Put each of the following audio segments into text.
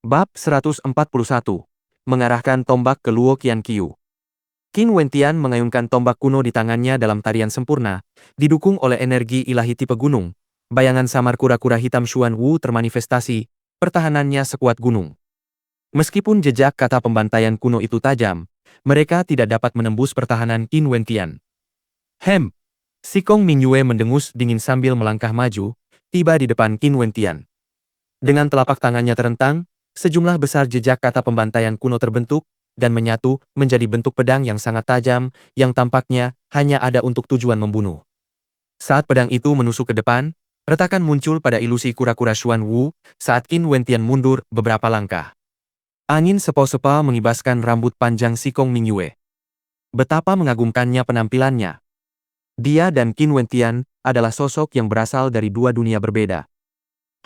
Bab 141. Mengarahkan tombak ke Luo Qianqiu. Qin Wentian mengayunkan tombak kuno di tangannya dalam tarian sempurna, didukung oleh energi ilahi tipe gunung. Bayangan samar kura-kura hitam Xuan Wu termanifestasi, pertahanannya sekuat gunung. Meskipun jejak kata pembantaian kuno itu tajam, mereka tidak dapat menembus pertahanan Qin Wentian. Hem! Sikong Mingyue mendengus dingin sambil melangkah maju, tiba di depan Qin Wentian. Dengan telapak tangannya terentang, sejumlah besar jejak kata pembantaian kuno terbentuk, dan menyatu menjadi bentuk pedang yang sangat tajam, yang tampaknya hanya ada untuk tujuan membunuh. Saat pedang itu menusuk ke depan, retakan muncul pada ilusi kura-kura Xuan Wu, saat Qin Wentian mundur beberapa langkah. Angin sepau-sepau mengibaskan rambut panjang Sikong Mingyue. Betapa mengagumkannya penampilannya. Dia dan Qin Wentian adalah sosok yang berasal dari dua dunia berbeda.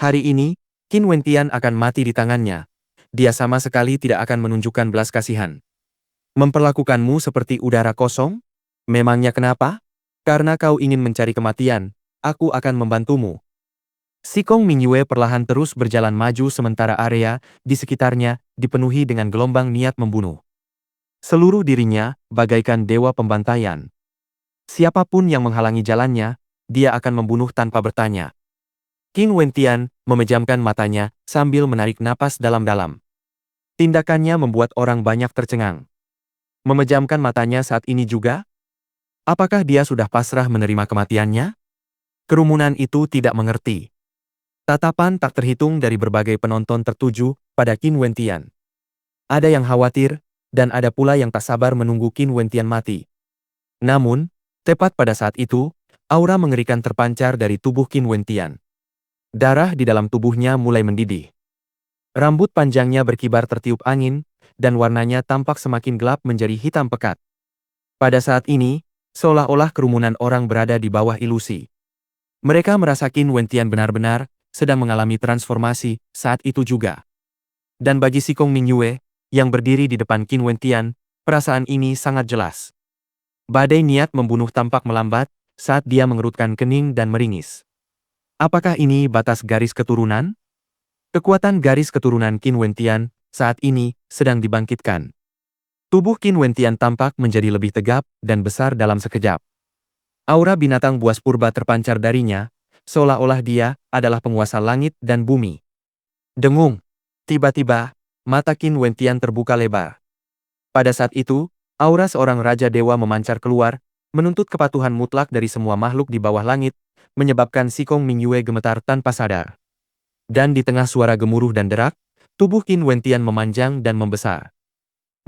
Hari ini, Qin Wentian akan mati di tangannya. Dia sama sekali tidak akan menunjukkan belas kasihan. Memperlakukanmu seperti udara kosong? Memangnya kenapa? Karena kau ingin mencari kematian, aku akan membantumu. Sikong Mingyue perlahan terus berjalan maju sementara area di sekitarnya dipenuhi dengan gelombang niat membunuh. Seluruh dirinya bagaikan dewa pembantaian. Siapapun yang menghalangi jalannya, dia akan membunuh tanpa bertanya. Qin Wentian memejamkan matanya sambil menarik napas dalam-dalam. Tindakannya membuat orang banyak tercengang. Memejamkan matanya saat ini juga? Apakah dia sudah pasrah menerima kematiannya? Kerumunan itu tidak mengerti. Tatapan tak terhitung dari berbagai penonton tertuju pada Qin Wentian. Ada yang khawatir, dan ada pula yang tak sabar menunggu Qin Wentian mati. Namun, tepat pada saat itu, aura mengerikan terpancar dari tubuh Qin Wentian. Darah di dalam tubuhnya mulai mendidih. Rambut panjangnya berkibar tertiup angin, dan warnanya tampak semakin gelap menjadi hitam pekat. Pada saat ini, seolah-olah kerumunan orang berada di bawah ilusi. Mereka merasa Qin Wentian benar-benar sedang mengalami transformasi saat itu juga. Dan bagi Sikong Mingyue, yang berdiri di depan Qin Wentian, perasaan ini sangat jelas. Badai niat membunuh tampak melambat saat dia mengerutkan kening dan meringis. Apakah ini batas garis keturunan? Kekuatan garis keturunan Qin Wentian saat ini sedang dibangkitkan. Tubuh Qin Wentian tampak menjadi lebih tegap dan besar dalam sekejap. Aura binatang buas purba terpancar darinya, seolah-olah dia adalah penguasa langit dan bumi. Dengung. Tiba-tiba, mata Qin Wentian terbuka lebar. Pada saat itu, aura seorang raja dewa memancar keluar, menuntut kepatuhan mutlak dari semua makhluk di bawah langit, menyebabkan Sikong Mingyue gemetar tanpa sadar. Dan di tengah suara gemuruh dan derak, tubuh Qin Wentian memanjang dan membesar.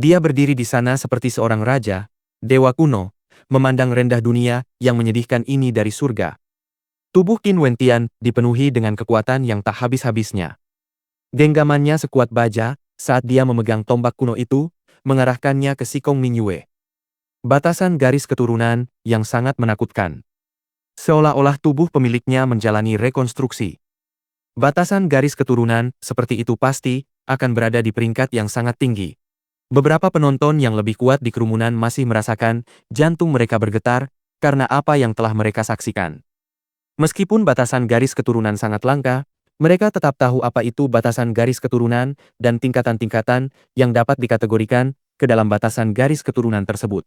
Dia berdiri di sana seperti seorang raja, dewa kuno, memandang rendah dunia yang menyedihkan ini dari surga. Tubuh Qin Wentian dipenuhi dengan kekuatan yang tak habis-habisnya. Genggamannya sekuat baja saat dia memegang tombak kuno itu, mengarahkannya ke Sikong Mingyue. Batasan garis keturunan yang sangat menakutkan. Seolah-olah tubuh pemiliknya menjalani rekonstruksi. Batasan garis keturunan seperti itu pasti akan berada di peringkat yang sangat tinggi. Beberapa penonton yang lebih kuat di kerumunan masih merasakan jantung mereka bergetar karena apa yang telah mereka saksikan. Meskipun batasan garis keturunan sangat langka, mereka tetap tahu apa itu batasan garis keturunan dan tingkatan-tingkatan yang dapat dikategorikan ke dalam batasan garis keturunan tersebut.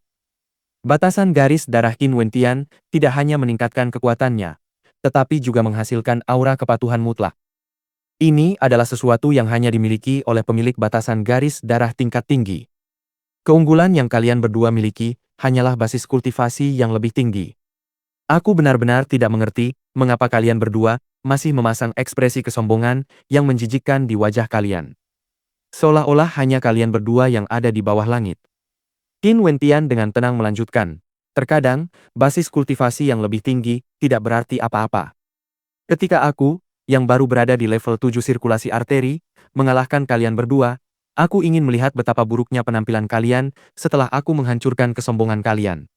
Batasan garis darah Qin Wentian tidak hanya meningkatkan kekuatannya, tetapi juga menghasilkan aura kepatuhan mutlak. Ini adalah sesuatu yang hanya dimiliki oleh pemilik batasan garis darah tingkat tinggi. Keunggulan yang kalian berdua miliki hanyalah basis kultivasi yang lebih tinggi. Aku benar-benar tidak mengerti mengapa kalian berdua masih memasang ekspresi kesombongan yang menjijikkan di wajah kalian. Seolah-olah hanya kalian berdua yang ada di bawah langit. Qin Wentian dengan tenang melanjutkan, terkadang, basis kultivasi yang lebih tinggi tidak berarti apa-apa. Ketika aku, yang baru berada di level 7 sirkulasi arteri, mengalahkan kalian berdua, aku ingin melihat betapa buruknya penampilan kalian setelah aku menghancurkan kesombongan kalian.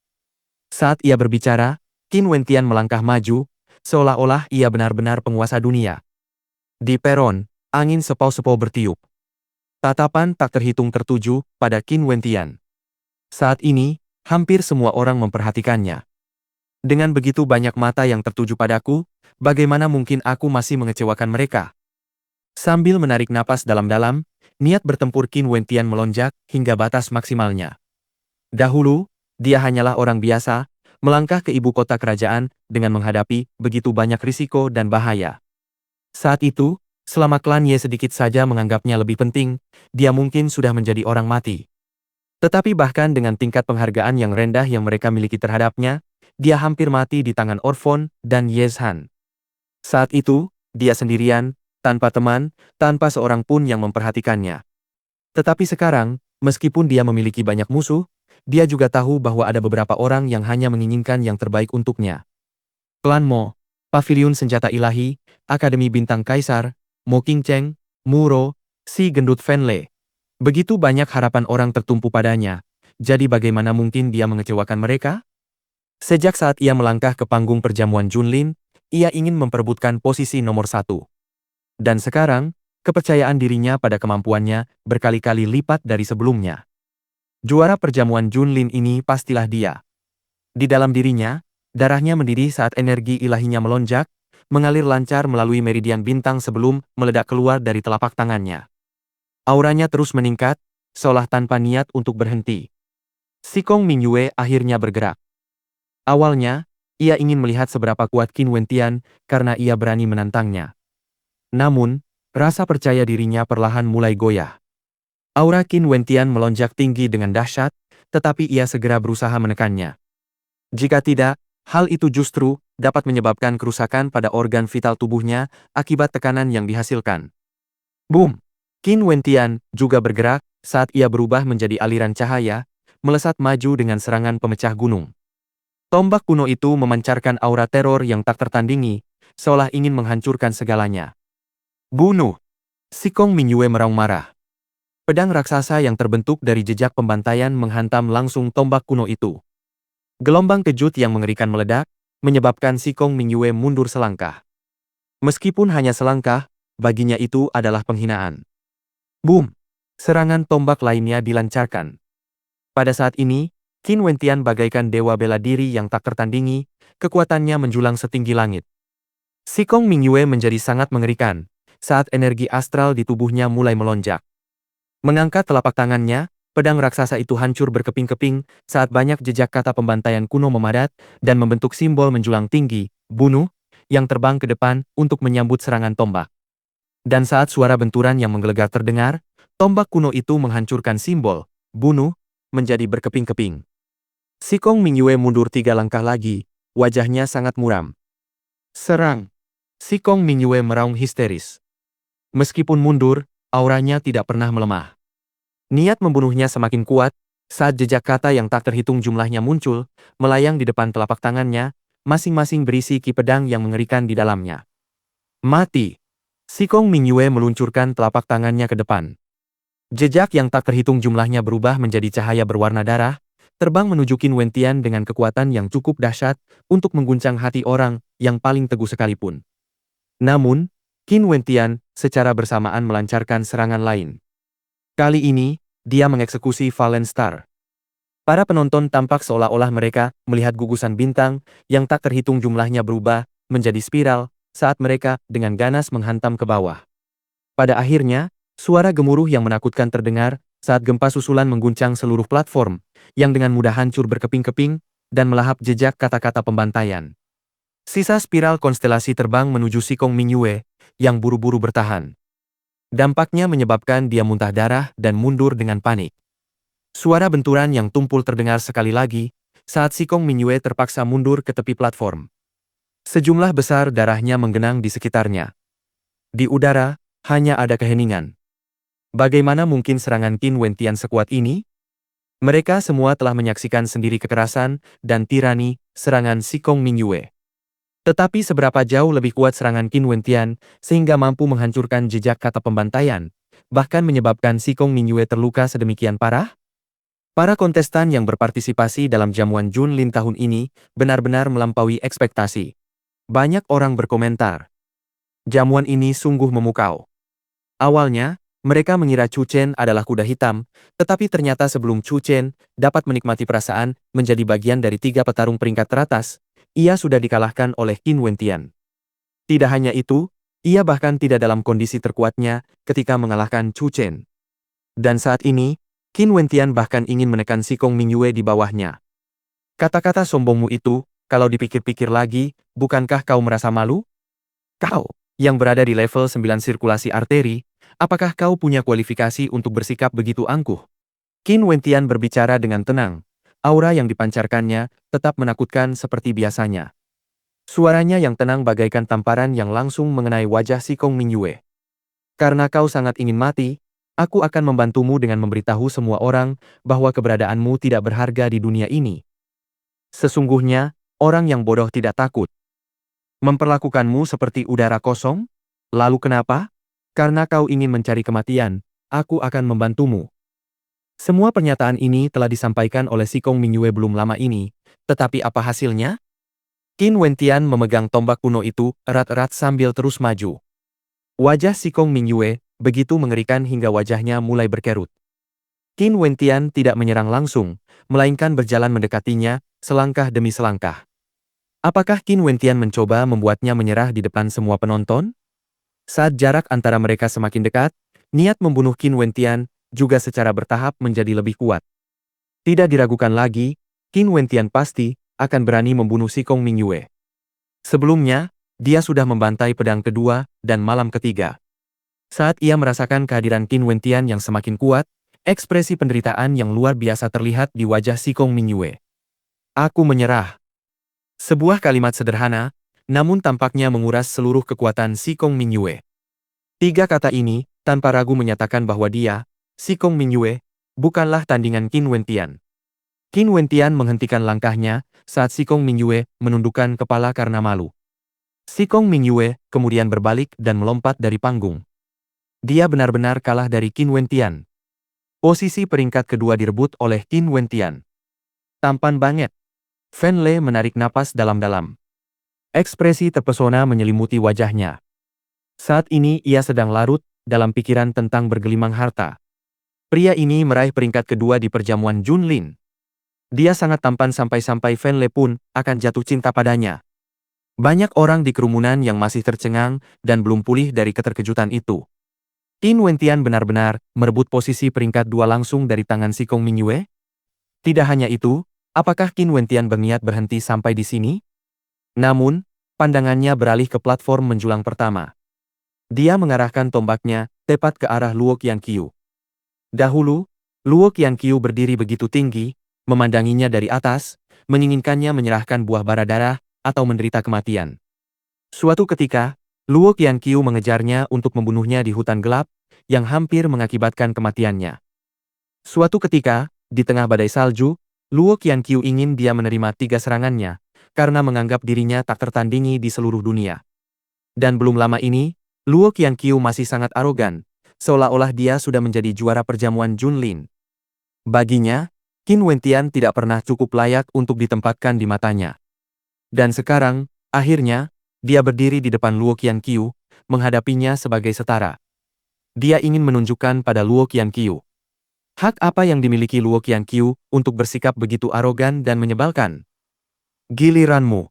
Saat ia berbicara, Qin Wentian melangkah maju, seolah-olah ia benar-benar penguasa dunia. Di peron, angin sepau-sepau bertiup. Tatapan tak terhitung tertuju pada Qin Wentian. Saat ini, hampir semua orang memperhatikannya. Dengan begitu banyak mata yang tertuju padaku, bagaimana mungkin aku masih mengecewakan mereka? Sambil menarik napas dalam-dalam, Niat bertempur Qin Wentian melonjak hingga batas maksimalnya. Dahulu, dia hanyalah orang biasa, melangkah ke ibu kota kerajaan dengan menghadapi begitu banyak risiko dan bahaya. Saat itu, selama klan Ye sedikit saja menganggapnya lebih penting, dia mungkin sudah menjadi orang mati. Tetapi bahkan dengan tingkat penghargaan yang rendah yang mereka miliki terhadapnya, dia hampir mati di tangan Orphon dan Yezhan. Saat itu, dia sendirian, tanpa teman, tanpa seorang pun yang memperhatikannya. Tetapi sekarang, meskipun dia memiliki banyak musuh, dia juga tahu bahwa ada beberapa orang yang hanya menginginkan yang terbaik untuknya. Klan Mo, Paviliun Senjata Ilahi, Akademi Bintang Kaisar, Mo Qingcheng, Muro, si gendut Fenlei. Begitu banyak harapan orang tertumpu padanya, jadi bagaimana mungkin dia mengecewakan mereka? Sejak saat ia melangkah ke panggung perjamuan Junlin, ia ingin memperebutkan posisi nomor 1. Dan sekarang, kepercayaan dirinya pada kemampuannya berkali-kali lipat dari sebelumnya. Juara perjamuan Junlin ini pastilah dia. Di dalam dirinya, darahnya mendidih saat energi ilahinya melonjak, mengalir lancar melalui meridian bintang sebelum meledak keluar dari telapak tangannya. Auranya terus meningkat, seolah tanpa niat untuk berhenti. Sikong Mingyue akhirnya bergerak. Awalnya, ia ingin melihat seberapa kuat Qin Wentian karena ia berani menantangnya. Namun, rasa percaya dirinya perlahan mulai goyah. Aura Qin Wentian melonjak tinggi dengan dahsyat, tetapi ia segera berusaha menekannya. Jika tidak, hal itu justru dapat menyebabkan kerusakan pada organ vital tubuhnya akibat tekanan yang dihasilkan. Boom! Qin Wentian juga bergerak saat ia berubah menjadi aliran cahaya, melesat maju dengan serangan pemecah gunung. Tombak kuno itu memancarkan aura teror yang tak tertandingi, seolah ingin menghancurkan segalanya. Bunuh! Sikong Mingyue meraung marah. Pedang raksasa yang terbentuk dari jejak pembantaian menghantam langsung tombak kuno itu. Gelombang kejut yang mengerikan meledak, menyebabkan Sikong Mingyue mundur selangkah. Meskipun hanya selangkah, baginya itu adalah penghinaan. Boom! Serangan tombak lainnya dilancarkan. Pada saat ini, Qin Wentian bagaikan dewa bela diri yang tak tertandingi, kekuatannya menjulang setinggi langit. Sikong Mingyue menjadi sangat mengerikan, saat energi astral di tubuhnya mulai melonjak. Mengangkat telapak tangannya, pedang raksasa itu hancur berkeping-keping saat banyak jejak kata pembantaian kuno memadat dan membentuk simbol menjulang tinggi, bunuh, yang terbang ke depan untuk menyambut serangan tombak. Dan saat suara benturan yang menggelegar terdengar, tombak kuno itu menghancurkan simbol, bunuh, menjadi berkeping-keping. Sikong Mingyue mundur 3 langkah lagi, wajahnya sangat muram. Serang! Sikong Mingyue meraung histeris. Meskipun mundur, auranya tidak pernah melemah. Niat membunuhnya semakin kuat, saat jejak kata yang tak terhitung jumlahnya muncul, melayang di depan telapak tangannya, masing-masing berisi ki pedang yang mengerikan di dalamnya. Mati! Sikong Mingyue meluncurkan telapak tangannya ke depan. Jejak yang tak terhitung jumlahnya berubah menjadi cahaya berwarna darah, terbang menuju Qin Wentian dengan kekuatan yang cukup dahsyat untuk mengguncang hati orang yang paling teguh sekalipun. Namun, Qin Wentian secara bersamaan melancarkan serangan lain. Kali ini, dia mengeksekusi Fallen Star. Para penonton tampak seolah-olah mereka melihat gugusan bintang yang tak terhitung jumlahnya berubah menjadi spiral saat mereka dengan ganas menghantam ke bawah. Pada akhirnya, suara gemuruh yang menakutkan terdengar saat gempa susulan mengguncang seluruh platform, yang dengan mudah hancur berkeping-keping dan melahap jejak kata-kata pembantaian. Sisa spiral konstelasi terbang menuju Sikong Mingyue, yang buru-buru bertahan. Dampaknya menyebabkan dia muntah darah dan mundur dengan panik. Suara benturan yang tumpul terdengar sekali lagi, saat Sikong Mingyue terpaksa mundur ke tepi platform. Sejumlah besar darahnya menggenang di sekitarnya. Di udara, hanya ada keheningan. Bagaimana mungkin serangan Qin Wentian sekuat ini? Mereka semua telah menyaksikan sendiri kekerasan dan tirani serangan Sikong Mingyue. Tetapi seberapa jauh lebih kuat serangan Qin Wentian sehingga mampu menghancurkan jejak kata pembantaian, bahkan menyebabkan Sikong Mingyue terluka sedemikian parah? Para kontestan yang berpartisipasi dalam jamuan Junlin tahun ini benar-benar melampaui ekspektasi. Banyak orang berkomentar, jamuan ini sungguh memukau. Awalnya, mereka mengira Chu Chen adalah kuda hitam, tetapi ternyata sebelum Chu Chen dapat menikmati perasaan menjadi bagian dari 3 petarung peringkat teratas, ia sudah dikalahkan oleh Qin Wentian. Tidak hanya itu, ia bahkan tidak dalam kondisi terkuatnya ketika mengalahkan Chu Chen. Dan saat ini, Qin Wentian bahkan ingin menekan Sikong Mingyue di bawahnya. Kata-kata sombongmu itu, kalau dipikir-pikir lagi, bukankah kau merasa malu? Kau, yang berada di level 9 sirkulasi arteri, apakah kau punya kualifikasi untuk bersikap begitu angkuh? Qin Wentian berbicara dengan tenang. Aura yang dipancarkannya tetap menakutkan seperti biasanya. Suaranya yang tenang bagaikan tamparan yang langsung mengenai wajah Sikong Mingyue. Karena kau sangat ingin mati, aku akan membantumu dengan memberitahu semua orang bahwa keberadaanmu tidak berharga di dunia ini. Sesungguhnya, orang yang bodoh tidak takut. Memperlakukanmu seperti udara kosong? Lalu kenapa? Karena kau ingin mencari kematian, aku akan membantumu. Semua pernyataan ini telah disampaikan oleh Sikong Mingyue belum lama ini, tetapi apa hasilnya? Qin Wentian memegang tombak kuno itu erat-erat sambil terus maju. Wajah Sikong Mingyue begitu mengerikan hingga wajahnya mulai berkerut. Qin Wentian tidak menyerang langsung, melainkan berjalan mendekatinya, selangkah demi selangkah. Apakah Qin Wentian mencoba membuatnya menyerah di depan semua penonton? Saat jarak antara mereka semakin dekat, niat membunuh Qin Wentian juga secara bertahap menjadi lebih kuat. Tidak diragukan lagi, Qin Wentian pasti akan berani membunuh Sikong Mingyue. Sebelumnya, dia sudah membantai pedang kedua dan malam ketiga. Saat ia merasakan kehadiran Qin Wentian yang semakin kuat, ekspresi penderitaan yang luar biasa terlihat di wajah Sikong Mingyue. Aku menyerah. Sebuah kalimat sederhana, namun tampaknya menguras seluruh kekuatan Sikong Mingyue. Tiga kata ini, tanpa ragu menyatakan bahwa dia, Sikong Mingyue, bukanlah tandingan Qin Wentian. Qin Wentian menghentikan langkahnya saat Sikong Mingyue menundukkan kepala karena malu. Sikong Mingyue kemudian berbalik dan melompat dari panggung. Dia benar-benar kalah dari Qin Wentian. Posisi peringkat kedua direbut oleh Qin Wentian. Tampan banget. Fan Le menarik napas dalam-dalam. Ekspresi terpesona menyelimuti wajahnya. Saat ini ia sedang larut dalam pikiran tentang bergelimang harta. Pria ini meraih peringkat kedua di perjamuan Junlin. Dia sangat tampan sampai-sampai Fan Le pun akan jatuh cinta padanya. Banyak orang di kerumunan yang masih tercengang dan belum pulih dari keterkejutan itu. Qin Wentian benar-benar merebut posisi peringkat dua langsung dari tangan Sikong Mingyue? Tidak hanya itu, apakah Qin Wentian berniat berhenti sampai di sini? Namun, pandangannya beralih ke platform menjulang pertama. Dia mengarahkan tombaknya tepat ke arah Luo Qianqiu. Dahulu, Luo Qianqiu berdiri begitu tinggi, memandanginya dari atas, menginginkannya menyerahkan buah bara darah atau menderita kematian. Suatu ketika, Luo Qianqiu mengejarnya untuk membunuhnya di hutan gelap, yang hampir mengakibatkan kematiannya. Suatu ketika, di tengah badai salju, Luo Qianqiu ingin dia menerima 3 serangannya, karena menganggap dirinya tak tertandingi di seluruh dunia. Dan belum lama ini, Luo Qianqiu masih sangat arogan, seolah-olah dia sudah menjadi juara perjamuan Junlin. Baginya, Qin Wentian tidak pernah cukup layak untuk ditempatkan di matanya. Dan sekarang, akhirnya, dia berdiri di depan Luo Qianqiu, menghadapinya sebagai setara. Dia ingin menunjukkan pada Luo Qianqiu. Hak apa yang dimiliki Luo Qianqiu untuk bersikap begitu arogan dan menyebalkan? Giliranmu.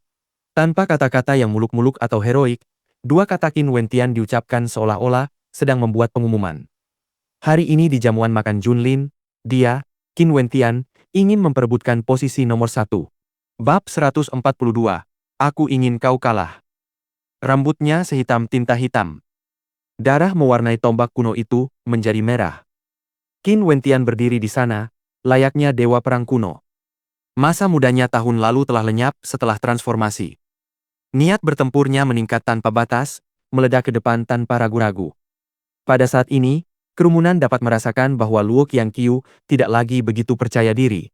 Tanpa kata-kata yang muluk-muluk atau heroik, dua kata Qin Wentian diucapkan seolah-olah sedang membuat pengumuman. Hari ini di jamuan makan Junlin, dia, Qin Wentian, ingin memperebutkan posisi nomor 1. Bab 142. Aku ingin kau kalah. Rambutnya sehitam tinta hitam. Darah mewarnai tombak kuno itu menjadi merah. Qin Wentian berdiri di sana, layaknya dewa perang kuno. Masa mudanya tahun lalu telah lenyap setelah transformasi. Niat bertempurnya meningkat tanpa batas, meledak ke depan tanpa ragu-ragu. Pada saat ini, kerumunan dapat merasakan bahwa Luo Qianqiu tidak lagi begitu percaya diri.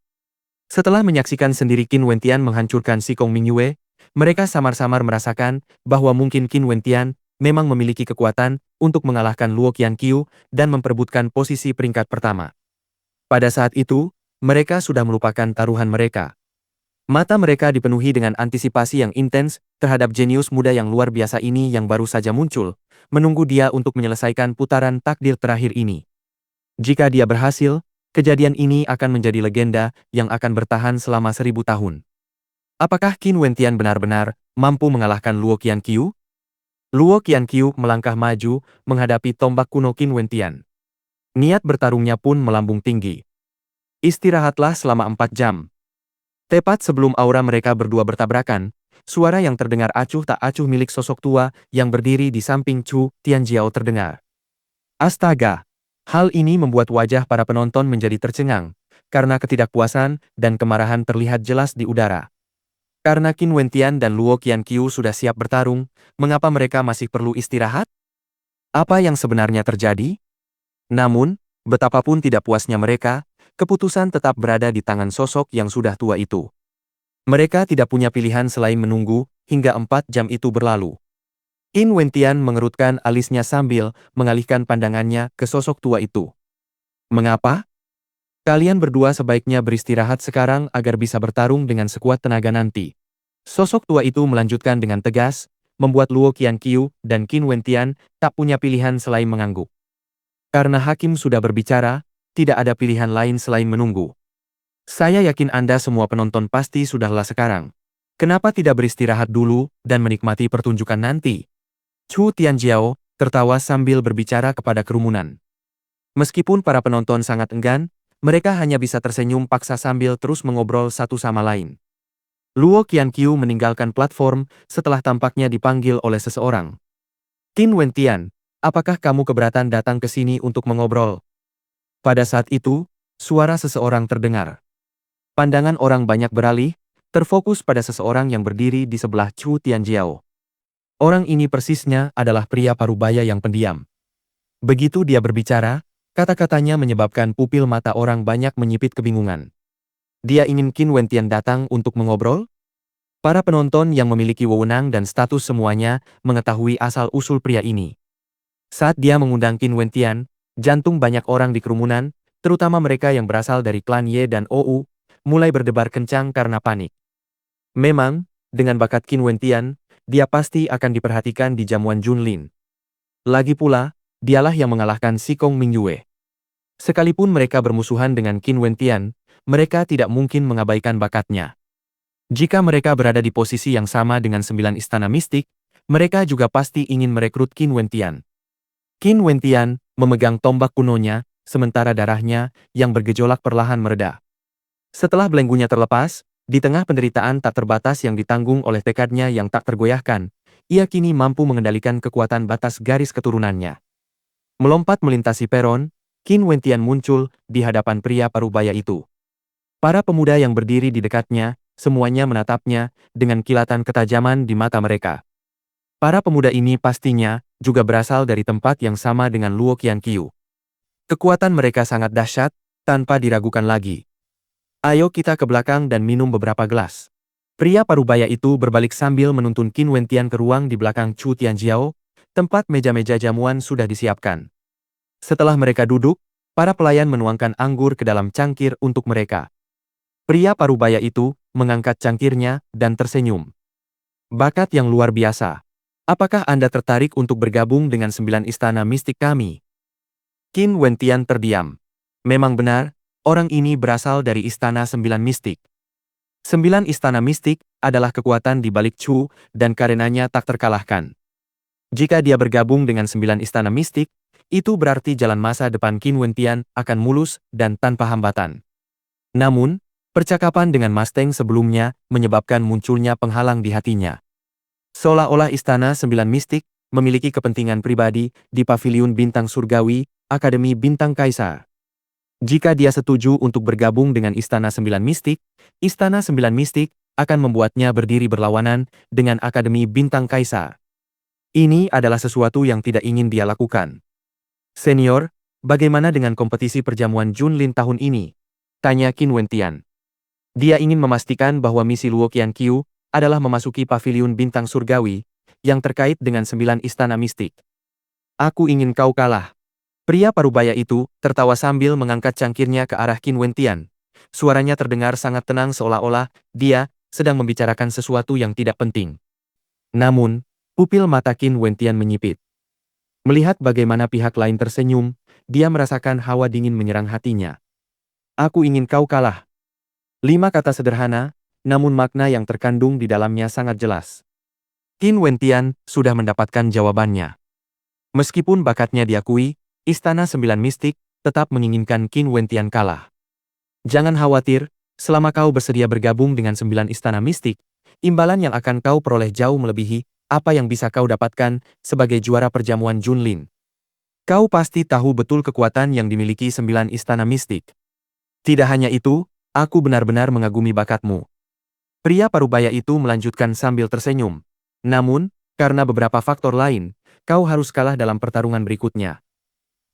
Setelah menyaksikan sendiri Qin Wentian menghancurkan Sikong Mingyue, mereka samar-samar merasakan bahwa mungkin Qin Wentian memang memiliki kekuatan untuk mengalahkan Luo Qianqiu dan memperebutkan posisi peringkat pertama. Pada saat itu, mereka sudah melupakan taruhan mereka. Mata mereka dipenuhi dengan antisipasi yang intens terhadap jenius muda yang luar biasa ini yang baru saja muncul, menunggu dia untuk menyelesaikan putaran takdir terakhir ini. Jika dia berhasil, kejadian ini akan menjadi legenda yang akan bertahan selama 1000 tahun. Apakah Qin Wentian benar-benar mampu mengalahkan Luo Qianqiu? Luo Qianqiu melangkah maju menghadapi tombak kuno Qin Wentian. Niat bertarungnya pun melambung tinggi. Istirahatlah selama 4 jam. Tepat sebelum aura mereka berdua bertabrakan, suara yang terdengar acuh tak acuh milik sosok tua yang berdiri di samping Chu Tianjiao terdengar. Astaga! Hal ini membuat wajah para penonton menjadi tercengang, karena ketidakpuasan dan kemarahan terlihat jelas di udara. Karena Qin Wentian dan Luo Qianqiu sudah siap bertarung, mengapa mereka masih perlu istirahat? Apa yang sebenarnya terjadi? Namun, betapapun tidak puasnya mereka, keputusan tetap berada di tangan sosok yang sudah tua itu. Mereka tidak punya pilihan selain menunggu hingga 4 jam itu berlalu. Qin Wentian mengerutkan alisnya sambil mengalihkan pandangannya ke sosok tua itu. Mengapa? Kalian berdua sebaiknya beristirahat sekarang agar bisa bertarung dengan sekuat tenaga nanti. Sosok tua itu melanjutkan dengan tegas, membuat Luo Qianqiu dan Qin Wentian tak punya pilihan selain mengangguk. Karena hakim sudah berbicara, tidak ada pilihan lain selain menunggu. Saya yakin Anda semua penonton pasti sudah lelah sekarang. Kenapa tidak beristirahat dulu dan menikmati pertunjukan nanti? Chu Tianjiao tertawa sambil berbicara kepada kerumunan. Meskipun para penonton sangat enggan, mereka hanya bisa tersenyum paksa sambil terus mengobrol satu sama lain. Luo Qianqiu meninggalkan platform setelah tampaknya dipanggil oleh seseorang. Qin Wentian, apakah kamu keberatan datang ke sini untuk mengobrol? Pada saat itu, suara seseorang terdengar. Pandangan orang banyak beralih, terfokus pada seseorang yang berdiri di sebelah Chu Tianjiao. Orang ini persisnya adalah pria parubaya yang pendiam. Begitu dia berbicara, kata-katanya menyebabkan pupil mata orang banyak menyipit kebingungan. Dia ingin Qin Wentian datang untuk mengobrol? Para penonton yang memiliki wewenang dan status semuanya mengetahui asal-usul pria ini. Saat dia mengundang Qin Wentian, jantung banyak orang di kerumunan, terutama mereka yang berasal dari klan Ye dan Ou, mulai berdebar kencang karena panik. Memang, dengan bakat Qin Wentian, dia pasti akan diperhatikan di jamuan Junlin. Lagi pula, dialah yang mengalahkan Shikong Mingyue. Sekalipun mereka bermusuhan dengan Qin Wentian, mereka tidak mungkin mengabaikan bakatnya. Jika mereka berada di posisi yang sama dengan 9 istana mistik, mereka juga pasti ingin merekrut Qin Wentian. Qin Wentian memegang tombak kunonya, sementara darahnya yang bergejolak perlahan mereda. Setelah belenggunya terlepas, di tengah penderitaan tak terbatas yang ditanggung oleh tekadnya yang tak tergoyahkan, ia kini mampu mengendalikan kekuatan batas garis keturunannya. Melompat melintasi peron, Qin Wentian muncul di hadapan pria parubaya itu. Para pemuda yang berdiri di dekatnya, semuanya menatapnya dengan kilatan ketajaman di mata mereka. Para pemuda ini pastinya juga berasal dari tempat yang sama dengan Luo Qianqiu. Kekuatan mereka sangat dahsyat, tanpa diragukan lagi. Ayo kita ke belakang dan minum beberapa gelas. Pria parubaya itu berbalik sambil menuntun Qin Wentian ke ruang di belakang Chu Tianjiao, tempat meja-meja jamuan sudah disiapkan. Setelah mereka duduk, para pelayan menuangkan anggur ke dalam cangkir untuk mereka. Pria parubaya itu mengangkat cangkirnya dan tersenyum. Bakat yang luar biasa. Apakah Anda tertarik untuk bergabung dengan 9 istana mistik kami? Qin Wentian terdiam. Memang benar, orang ini berasal dari istana 9 mistik. 9 istana mistik adalah kekuatan di balik Chu dan karenanya tak terkalahkan. Jika dia bergabung dengan 9 istana mistik, itu berarti jalan masa depan Qin Wentian akan mulus dan tanpa hambatan. Namun, percakapan dengan Mustang sebelumnya menyebabkan munculnya penghalang di hatinya. Seolah-olah istana 9 mistik memiliki kepentingan pribadi di Paviliun Bintang Surgawi, Akademi Bintang Kaisar. Jika dia setuju untuk bergabung dengan istana 9 mistik, istana 9 mistik akan membuatnya berdiri berlawanan dengan Akademi Bintang Kaisar. Ini adalah sesuatu yang tidak ingin dia lakukan. Senior, bagaimana dengan kompetisi perjamuan Junlin tahun ini? Tanya Qin Wentian. Dia ingin memastikan bahwa misi Luo Qianqiu adalah memasuki Paviliun Bintang Surgawi, yang terkait dengan 9 istana mistik. Aku ingin kau kalah. Pria parubaya itu tertawa sambil mengangkat cangkirnya ke arah Qin Wentian. Suaranya terdengar sangat tenang seolah-olah dia sedang membicarakan sesuatu yang tidak penting. Namun, pupil mata Qin Wentian menyipit. Melihat bagaimana pihak lain tersenyum, dia merasakan hawa dingin menyerang hatinya. Aku ingin kau kalah. 5 kata sederhana, namun makna yang terkandung di dalamnya sangat jelas. Qin Wentian sudah mendapatkan jawabannya. Meskipun bakatnya diakui, Istana 9 Mistik tetap menginginkan Qin Wentian kalah. Jangan khawatir, selama kau bersedia bergabung dengan 9 istana mistik, imbalan yang akan kau peroleh jauh melebihi apa yang bisa kau dapatkan sebagai juara perjamuan Junlin. Kau pasti tahu betul kekuatan yang dimiliki 9 istana mistik. Tidak hanya itu, aku benar-benar mengagumi bakatmu. Pria parubaya itu melanjutkan sambil tersenyum. Namun, karena beberapa faktor lain, kau harus kalah dalam pertarungan berikutnya.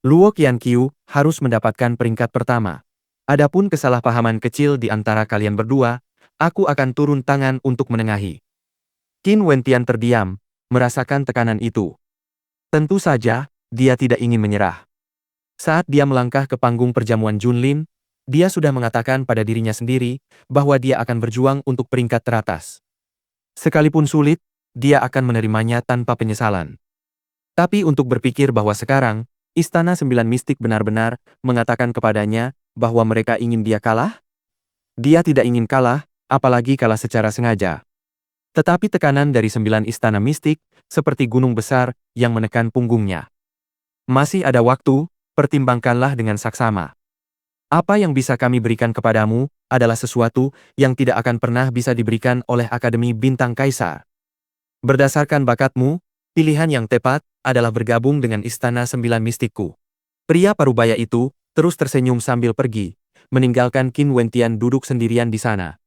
Luo Qianqiu harus mendapatkan peringkat pertama. Adapun kesalahpahaman kecil di antara kalian berdua, aku akan turun tangan untuk menengahi. Qin Wentian terdiam, merasakan tekanan itu. Tentu saja, dia tidak ingin menyerah. Saat dia melangkah ke panggung perjamuan Junlin, dia sudah mengatakan pada dirinya sendiri bahwa dia akan berjuang untuk peringkat teratas. Sekalipun sulit, dia akan menerimanya tanpa penyesalan. Tapi untuk berpikir bahwa sekarang, Istana 9 Mistik benar-benar mengatakan kepadanya bahwa mereka ingin dia kalah? Dia tidak ingin kalah, apalagi kalah secara sengaja. Tetapi tekanan dari 9 istana mistik, seperti gunung besar yang menekan punggungnya. Masih ada waktu, pertimbangkanlah dengan saksama. Apa yang bisa kami berikan kepadamu adalah sesuatu yang tidak akan pernah bisa diberikan oleh Akademi Bintang Kaisar. Berdasarkan bakatmu, pilihan yang tepat adalah bergabung dengan Istana 9 Mistikku. Pria parubaya itu terus tersenyum sambil pergi, meninggalkan Qin Wentian duduk sendirian di sana.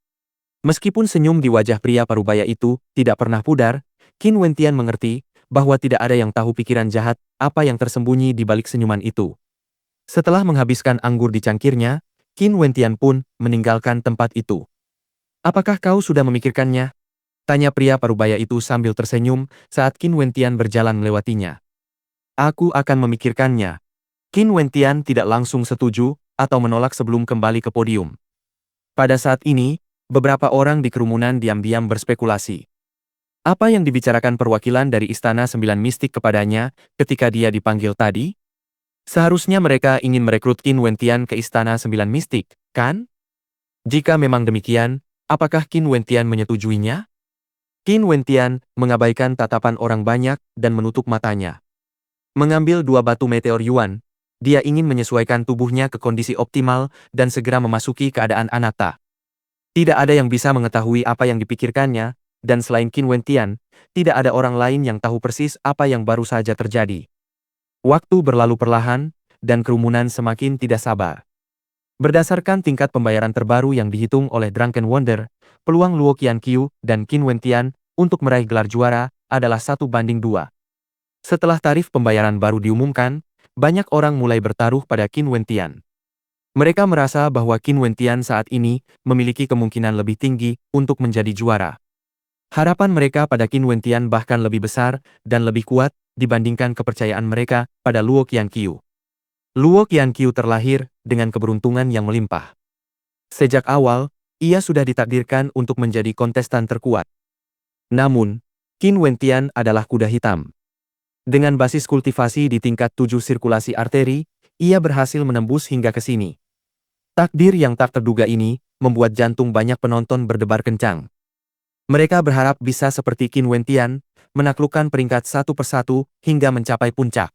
Meskipun senyum di wajah pria parubaya itu tidak pernah pudar, Qin Wentian mengerti bahwa tidak ada yang tahu pikiran jahat apa yang tersembunyi di balik senyuman itu. Setelah menghabiskan anggur di cangkirnya, Qin Wentian pun meninggalkan tempat itu. Apakah kau sudah memikirkannya? Tanya pria parubaya itu sambil tersenyum saat Qin Wentian berjalan melewatinya. Aku akan memikirkannya. Qin Wentian tidak langsung setuju atau menolak sebelum kembali ke podium. Pada saat ini, beberapa orang di kerumunan diam-diam berspekulasi. Apa yang dibicarakan perwakilan dari Istana 9 Mistik kepadanya ketika dia dipanggil tadi? Seharusnya mereka ingin merekrut Qin Wentian ke Istana 9 Mistik, kan? Jika memang demikian, apakah Qin Wentian menyetujuinya? Qin Wentian mengabaikan tatapan orang banyak dan menutup matanya. Mengambil 2 batu meteor Yuan, dia ingin menyesuaikan tubuhnya ke kondisi optimal dan segera memasuki keadaan Anatta. Tidak ada yang bisa mengetahui apa yang dipikirkannya, dan selain Qin Wentian, tidak ada orang lain yang tahu persis apa yang baru saja terjadi. Waktu berlalu perlahan, dan kerumunan semakin tidak sabar. Berdasarkan tingkat pembayaran terbaru yang dihitung oleh Drunken Wonder, peluang Luo Qianqiu dan Qin Wentian untuk meraih gelar juara adalah 1:2. Setelah tarif pembayaran baru diumumkan, banyak orang mulai bertaruh pada Qin Wentian. Mereka merasa bahwa Qin Wentian saat ini memiliki kemungkinan lebih tinggi untuk menjadi juara. Harapan mereka pada Qin Wentian bahkan lebih besar dan lebih kuat dibandingkan kepercayaan mereka pada Luo Qianqiu. Luo Qianqiu terlahir dengan keberuntungan yang melimpah. Sejak awal, ia sudah ditakdirkan untuk menjadi kontestan terkuat. Namun, Qin Wentian adalah kuda hitam. Dengan basis kultivasi di tingkat 7 sirkulasi arteri, ia berhasil menembus hingga ke sini. Takdir yang tak terduga ini membuat jantung banyak penonton berdebar kencang. Mereka berharap bisa seperti Qin Wentian, menaklukkan peringkat satu persatu hingga mencapai puncak.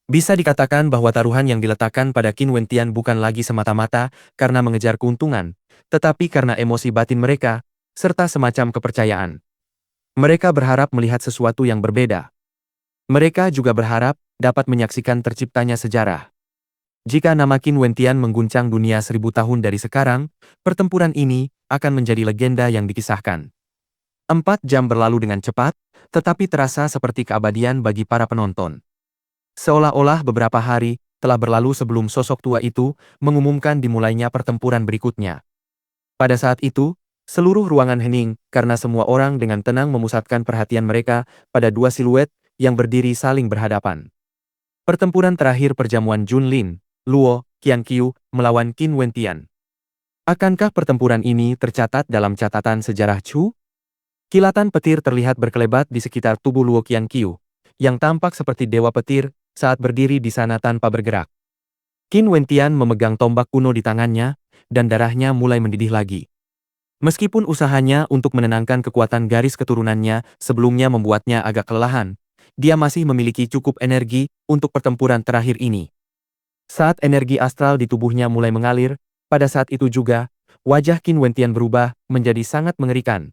Bisa dikatakan bahwa taruhan yang diletakkan pada Qin Wentian bukan lagi semata-mata karena mengejar keuntungan, tetapi karena emosi batin mereka, serta semacam kepercayaan. Mereka berharap melihat sesuatu yang berbeda. Mereka juga berharap dapat menyaksikan terciptanya sejarah. Jika nama Qin Wentian mengguncang dunia 1000 tahun dari sekarang, pertempuran ini akan menjadi legenda yang dikisahkan. 4 jam berlalu dengan cepat, tetapi terasa seperti keabadian bagi para penonton. Seolah-olah beberapa hari telah berlalu sebelum sosok tua itu mengumumkan dimulainya pertempuran berikutnya. Pada saat itu, seluruh ruangan hening karena semua orang dengan tenang memusatkan perhatian mereka pada 2 siluet yang berdiri saling berhadapan. Pertempuran terakhir perjamuan Junlin, Luo Qianqiu melawan Qin Wentian. Akankah pertempuran ini tercatat dalam catatan sejarah Chu? Kilatan petir terlihat berkelebat di sekitar tubuh Luo Qianqiu, yang tampak seperti dewa petir saat berdiri di sana tanpa bergerak. Qin Wentian memegang tombak kuno di tangannya, dan darahnya mulai mendidih lagi. Meskipun usahanya untuk menenangkan kekuatan garis keturunannya sebelumnya membuatnya agak kelelahan, dia masih memiliki cukup energi untuk pertempuran terakhir ini. Saat energi astral di tubuhnya mulai mengalir, pada saat itu juga, wajah Qin Wentian berubah menjadi sangat mengerikan.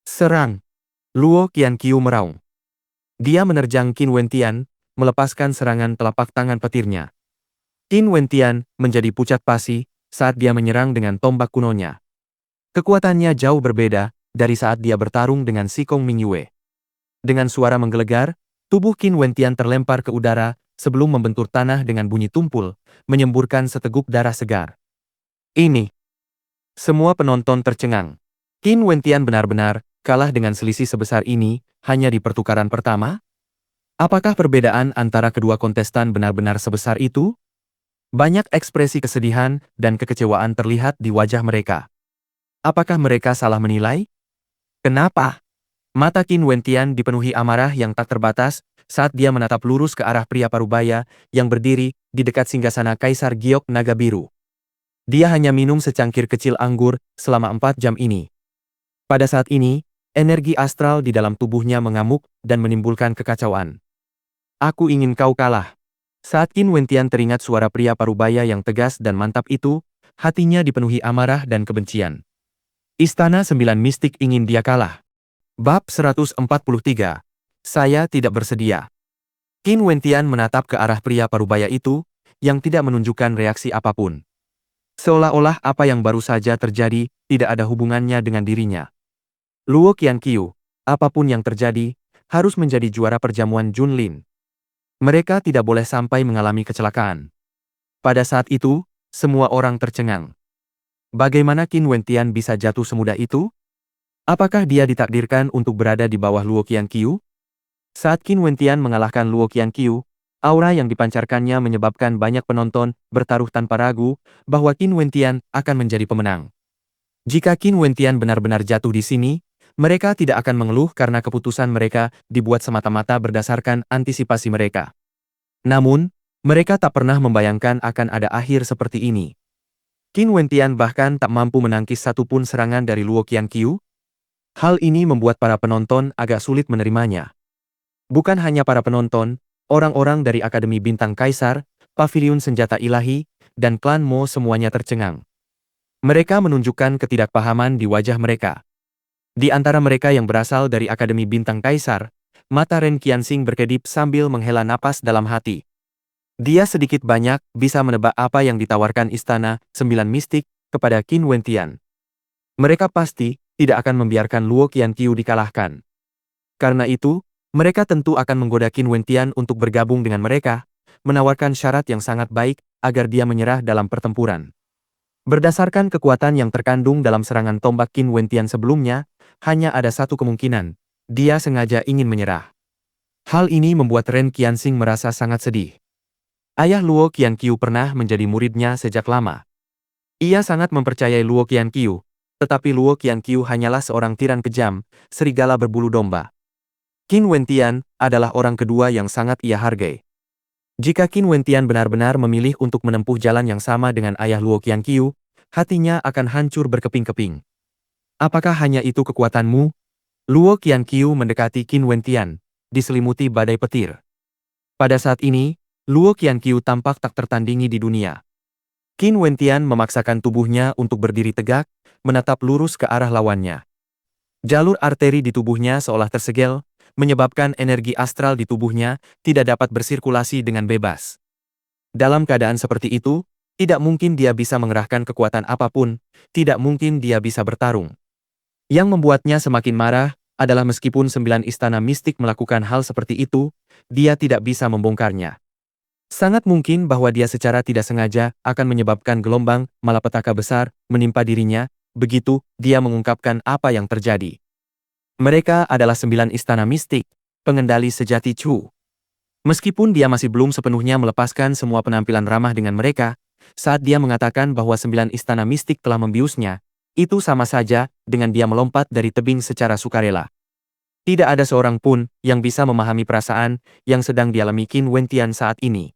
Serang! Luo Qianqiu meraung. Dia menerjang Qin Wentian, melepaskan serangan telapak tangan petirnya. Qin Wentian menjadi pucat pasi saat dia menyerang dengan tombak kunonya. Kekuatannya jauh berbeda dari saat dia bertarung dengan Shikong Mingyue. Dengan suara menggelegar, tubuh Qin Wentian terlempar ke udara sebelum membentur tanah dengan bunyi tumpul, menyemburkan seteguk darah segar. Ini. Semua penonton tercengang. Qin Wentian benar-benar kalah dengan selisih sebesar ini hanya di pertukaran pertama? Apakah perbedaan antara kedua kontestan benar-benar sebesar itu? Banyak ekspresi kesedihan dan kekecewaan terlihat di wajah mereka. Apakah mereka salah menilai? Kenapa? Mata Qin Wentian dipenuhi amarah yang tak terbatas saat dia menatap lurus ke arah pria parubaya yang berdiri di dekat singgasana Kaisar Giok Naga Biru. Dia hanya minum secangkir kecil anggur selama 4 jam ini. Pada saat ini, energi astral di dalam tubuhnya mengamuk dan menimbulkan kekacauan. Aku ingin kau kalah. Saat Qin Wentian teringat suara pria parubaya yang tegas dan mantap itu, hatinya dipenuhi amarah dan kebencian. Istana 9 Mistik ingin dia kalah. Bab 143. Saya tidak bersedia. Qin Wentian menatap ke arah pria parubaya itu, yang tidak menunjukkan reaksi apapun. Seolah-olah apa yang baru saja terjadi tidak ada hubungannya dengan dirinya. Luo Qianqiu, apapun yang terjadi, harus menjadi juara perjamuan Junlin. Mereka tidak boleh sampai mengalami kecelakaan. Pada saat itu, semua orang tercengang. Bagaimana Qin Wentian bisa jatuh semudah itu? Apakah dia ditakdirkan untuk berada di bawah Luo Qianqiu? Saat Qin Wentian mengalahkan Luo Qianqiu, aura yang dipancarkannya menyebabkan banyak penonton bertaruh tanpa ragu bahwa Qin Wentian akan menjadi pemenang. Jika Qin Wentian benar-benar jatuh di sini, mereka tidak akan mengeluh karena keputusan mereka dibuat semata-mata berdasarkan antisipasi mereka. Namun, mereka tak pernah membayangkan akan ada akhir seperti ini. Qin Wentian bahkan tak mampu menangkis satupun serangan dari Luo Qianqiu. Hal ini membuat para penonton agak sulit menerimanya. Bukan hanya para penonton, orang-orang dari Akademi Bintang Kaisar, Paviliun Senjata Ilahi, dan klan Mo semuanya tercengang. Mereka menunjukkan ketidakpahaman di wajah mereka. Di antara mereka yang berasal dari Akademi Bintang Kaisar, mata Ren Qianxing berkedip sambil menghela napas dalam hati. Dia sedikit banyak bisa menebak apa yang ditawarkan Istana 9 Mistik kepada Qin Wentian. Mereka pasti tidak akan membiarkan Luo Qianqiu dikalahkan. Karena itu, mereka tentu akan menggoda Qin Wentian untuk bergabung dengan mereka, menawarkan syarat yang sangat baik agar dia menyerah dalam pertempuran. Berdasarkan kekuatan yang terkandung dalam serangan tombak Qin Wentian sebelumnya, hanya ada satu kemungkinan, dia sengaja ingin menyerah. Hal ini membuat Ren Qianxing merasa sangat sedih. Ayah Luo Qianqiu pernah menjadi muridnya sejak lama. Ia sangat mempercayai Luo Qianqiu, tetapi Luo Qianqiu hanyalah seorang tiran kejam, serigala berbulu domba. Qin Wentian adalah orang kedua yang sangat ia hargai. Jika Qin Wentian benar-benar memilih untuk menempuh jalan yang sama dengan ayah Luo Qianqiu, hatinya akan hancur berkeping-keping. Apakah hanya itu kekuatanmu? Luo Qianqiu mendekati Qin Wentian, diselimuti badai petir. Pada saat ini, Luo Qianqiu tampak tak tertandingi di dunia. Qin Wentian memaksakan tubuhnya untuk berdiri tegak, menatap lurus ke arah lawannya. Jalur arteri di tubuhnya seolah tersegel, menyebabkan energi astral di tubuhnya tidak dapat bersirkulasi dengan bebas. Dalam keadaan seperti itu, tidak mungkin dia bisa mengerahkan kekuatan apapun, tidak mungkin dia bisa bertarung. Yang membuatnya semakin marah adalah meskipun 9 istana mistik melakukan hal seperti itu, dia tidak bisa membongkarnya. Sangat mungkin bahwa dia secara tidak sengaja akan menyebabkan gelombang malapetaka besar menimpa dirinya, begitu dia mengungkapkan apa yang terjadi. Mereka adalah 9 istana mistik, pengendali sejati Chu. Meskipun dia masih belum sepenuhnya melepaskan semua penampilan ramah dengan mereka, saat dia mengatakan bahwa 9 istana mistik telah membiusnya, itu sama saja dengan dia melompat dari tebing secara sukarela. Tidak ada seorang pun yang bisa memahami perasaan yang sedang dialami Qin Wentian saat ini.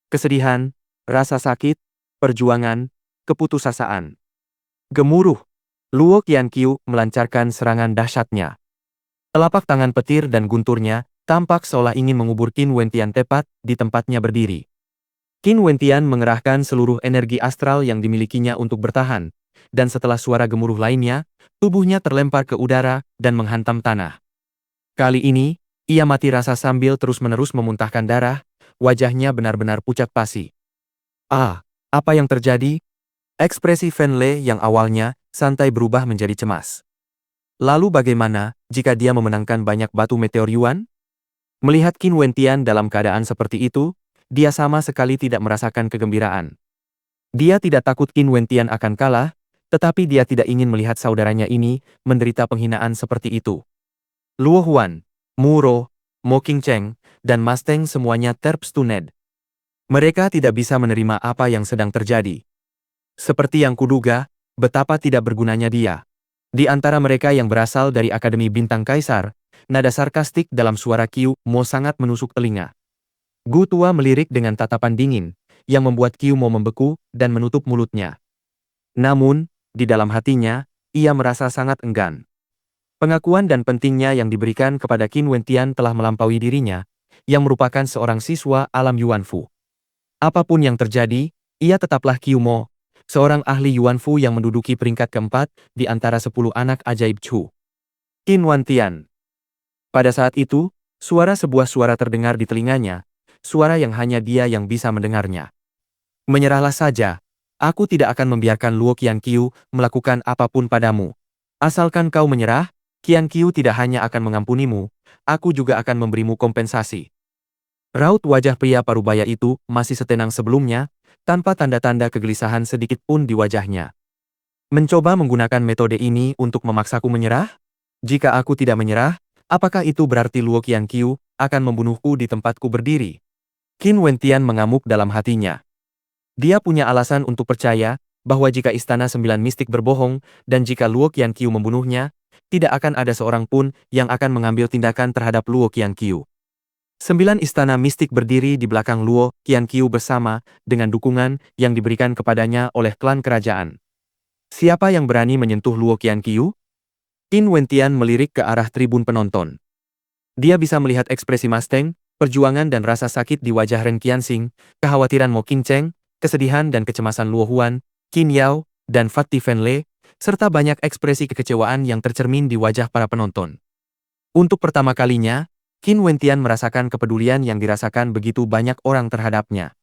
Kesedihan, rasa sakit, perjuangan, keputusasaan. Gemuruh. Luo Qianqiu melancarkan serangan dahsyatnya. Telapak tangan petir dan gunturnya tampak seolah ingin mengubur Qin Wentian tepat di tempatnya berdiri. Qin Wentian mengerahkan seluruh energi astral yang dimilikinya untuk bertahan, dan setelah suara gemuruh lainnya, tubuhnya terlempar ke udara dan menghantam tanah. Kali ini, ia mati rasa sambil terus-menerus memuntahkan darah, wajahnya benar-benar pucat pasi. Ah, apa yang terjadi? Ekspresi Fen Lei yang awalnya santai berubah menjadi cemas. Lalu bagaimana jika dia memenangkan banyak batu meteor Yuan? Melihat Qin Wentian dalam keadaan seperti itu, dia sama sekali tidak merasakan kegembiraan. Dia tidak takut Qin Wentian akan kalah, tetapi dia tidak ingin melihat saudaranya ini menderita penghinaan seperti itu. Luo Huan, Mu Ro, Mo Qingcheng, dan Mustang semuanya terpstuned. Mereka tidak bisa menerima apa yang sedang terjadi. Seperti yang kuduga, betapa tidak bergunanya dia. Di antara mereka yang berasal dari Akademi Bintang Kaisar, nada sarkastik dalam suara Qiu Mo sangat menusuk telinga. Gu Tua melirik dengan tatapan dingin, yang membuat Qiu Mo membeku dan menutup mulutnya. Namun, di dalam hatinya, ia merasa sangat enggan. Pengakuan dan pentingnya yang diberikan kepada Qin Wentian telah melampaui dirinya, yang merupakan seorang siswa alam Yuanfu. Apapun yang terjadi, ia tetaplah Qiu Mo, seorang ahli Yuanfu yang menduduki peringkat keempat di antara 10 anak ajaib Chu. Qin Wentian. Pada saat itu, sebuah suara terdengar di telinganya, suara yang hanya dia yang bisa mendengarnya. Menyerahlah saja, aku tidak akan membiarkan Luo Qianqiu melakukan apapun padamu. Asalkan kau menyerah, Qianqiu tidak hanya akan mengampunimu, aku juga akan memberimu kompensasi. Raut wajah pria parubaya itu masih setenang sebelumnya, tanpa tanda-tanda kegelisahan sedikit pun di wajahnya. Mencoba menggunakan metode ini untuk memaksaku menyerah? Jika aku tidak menyerah, apakah itu berarti Luo Qianqiu akan membunuhku di tempatku berdiri? Qin Wentian mengamuk dalam hatinya. Dia punya alasan untuk percaya bahwa jika Istana Sembilan Mistik berbohong dan jika Luo Qianqiu membunuhnya, tidak akan ada seorang pun yang akan mengambil tindakan terhadap Luo Qianqiu. 9 istana mistik berdiri di belakang Luo Qianqiu bersama dengan dukungan yang diberikan kepadanya oleh klan kerajaan. Siapa yang berani menyentuh Luo Qianqiu? Qin Wentian melirik ke arah tribun penonton. Dia bisa melihat ekspresi Mustang, perjuangan dan rasa sakit di wajah Ren Qianxing, kekhawatiran Mo Qingcheng, kesedihan dan kecemasan Luo Huan, Qin Yao, dan Fatih Fen Lei, serta banyak ekspresi kekecewaan yang tercermin di wajah para penonton. Untuk pertama kalinya, Qin Wentian merasakan kepedulian yang dirasakan begitu banyak orang terhadapnya.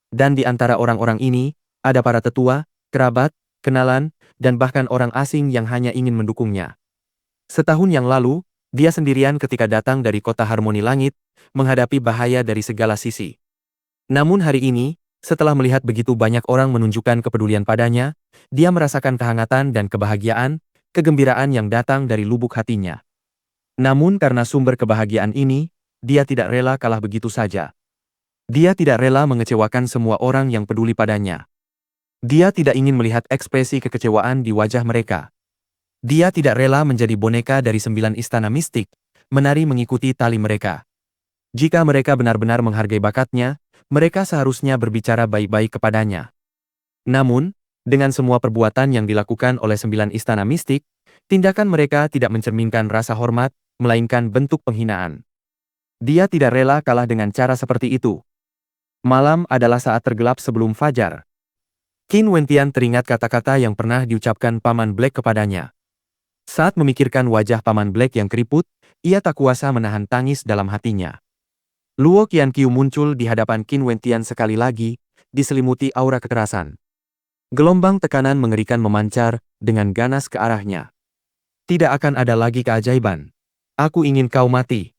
Dan di antara orang-orang ini, ada para tetua, kerabat, kenalan, dan bahkan orang asing yang hanya ingin mendukungnya. Setahun yang lalu, dia sendirian ketika datang dari kota Harmoni Langit, menghadapi bahaya dari segala sisi. Namun hari ini, setelah melihat begitu banyak orang menunjukkan kepedulian padanya, dia merasakan kehangatan dan kebahagiaan, kegembiraan yang datang dari lubuk hatinya. Namun karena sumber kebahagiaan ini, dia tidak rela kalah begitu saja. Dia tidak rela mengecewakan semua orang yang peduli padanya. Dia tidak ingin melihat ekspresi kekecewaan di wajah mereka. Dia tidak rela menjadi boneka dari 9 istana mistik, menari mengikuti tali mereka. Jika mereka benar-benar menghargai bakatnya, mereka seharusnya berbicara baik-baik kepadanya. Namun, dengan semua perbuatan yang dilakukan oleh 9 istana mistik, tindakan mereka tidak mencerminkan rasa hormat, melainkan bentuk penghinaan. Dia tidak rela kalah dengan cara seperti itu. Malam adalah saat tergelap sebelum fajar. Qin Wentian teringat kata-kata yang pernah diucapkan Paman Black kepadanya. Saat memikirkan wajah Paman Black yang keriput, ia tak kuasa menahan tangis dalam hatinya. Luo Qianqiu muncul di hadapan Qin Wentian sekali lagi, diselimuti aura kekerasan. Gelombang tekanan mengerikan memancar dengan ganas ke arahnya. Tidak akan ada lagi keajaiban. Aku ingin kau mati.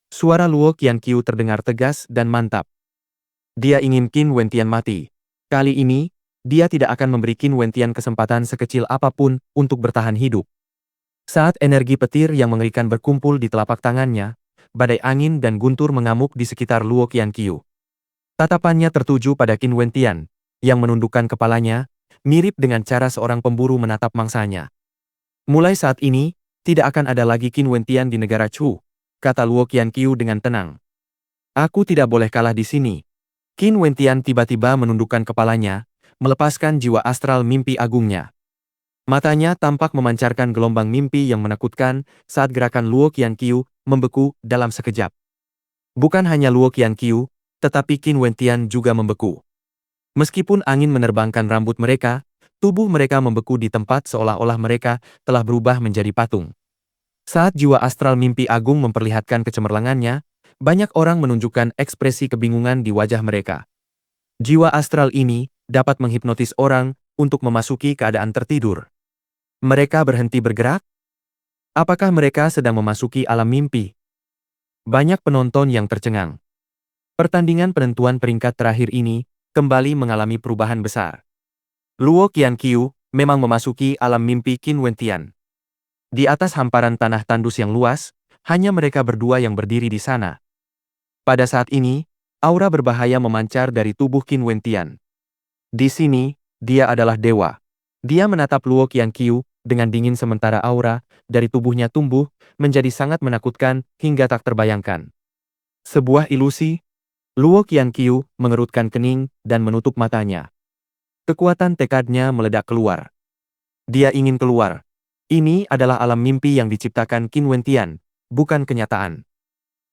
Suara Luo Qianqiu terdengar tegas dan mantap. Dia ingin Qin Wentian mati. Kali ini, dia tidak akan memberi Qin Wentian kesempatan sekecil apapun untuk bertahan hidup. Saat energi petir yang mengerikan berkumpul di telapak tangannya, badai angin dan guntur mengamuk di sekitar Luo Qianqiu. Tatapannya tertuju pada Qin Wentian, yang menundukkan kepalanya, mirip dengan cara seorang pemburu menatap mangsanya. Mulai saat ini, tidak akan ada lagi Qin Wentian di negara Chu, kata Luo Qianqiu dengan tenang. Aku tidak boleh kalah di sini. Qin Wentian tiba-tiba menundukkan kepalanya, melepaskan jiwa astral mimpi agungnya. Matanya tampak memancarkan gelombang mimpi yang menakutkan saat gerakan Luo Qianqiu membeku dalam sekejap. Bukan hanya Luo Qianqiu, Tetapi Qin Wentian juga membeku. Meskipun angin menerbangkan rambut mereka, tubuh mereka membeku di tempat seolah-olah mereka telah berubah menjadi patung. Saat jiwa astral mimpi agung memperlihatkan kecemerlangannya, banyak orang menunjukkan ekspresi kebingungan di wajah mereka. Jiwa astral ini dapat menghipnotis orang untuk memasuki keadaan tertidur. Mereka berhenti bergerak? Apakah mereka sedang memasuki alam mimpi? Banyak penonton yang tercengang. Pertandingan penentuan peringkat terakhir ini kembali mengalami perubahan besar. Luo Qianqiu memang memasuki alam mimpi Qin Wentian. Di atas hamparan tanah tandus yang luas, hanya mereka berdua yang berdiri di sana. Pada saat ini, aura berbahaya memancar dari tubuh Qin Wentian. Di sini, dia adalah dewa. Dia menatap Luo Qianqiu dengan dingin sementara aura dari tubuhnya tumbuh menjadi sangat menakutkan hingga tak terbayangkan. Sebuah ilusi. Luo Qianqiu mengerutkan kening dan menutup matanya. Kekuatan tekadnya meledak keluar. Dia ingin keluar. Ini adalah alam mimpi yang diciptakan Qin Wentian, bukan kenyataan.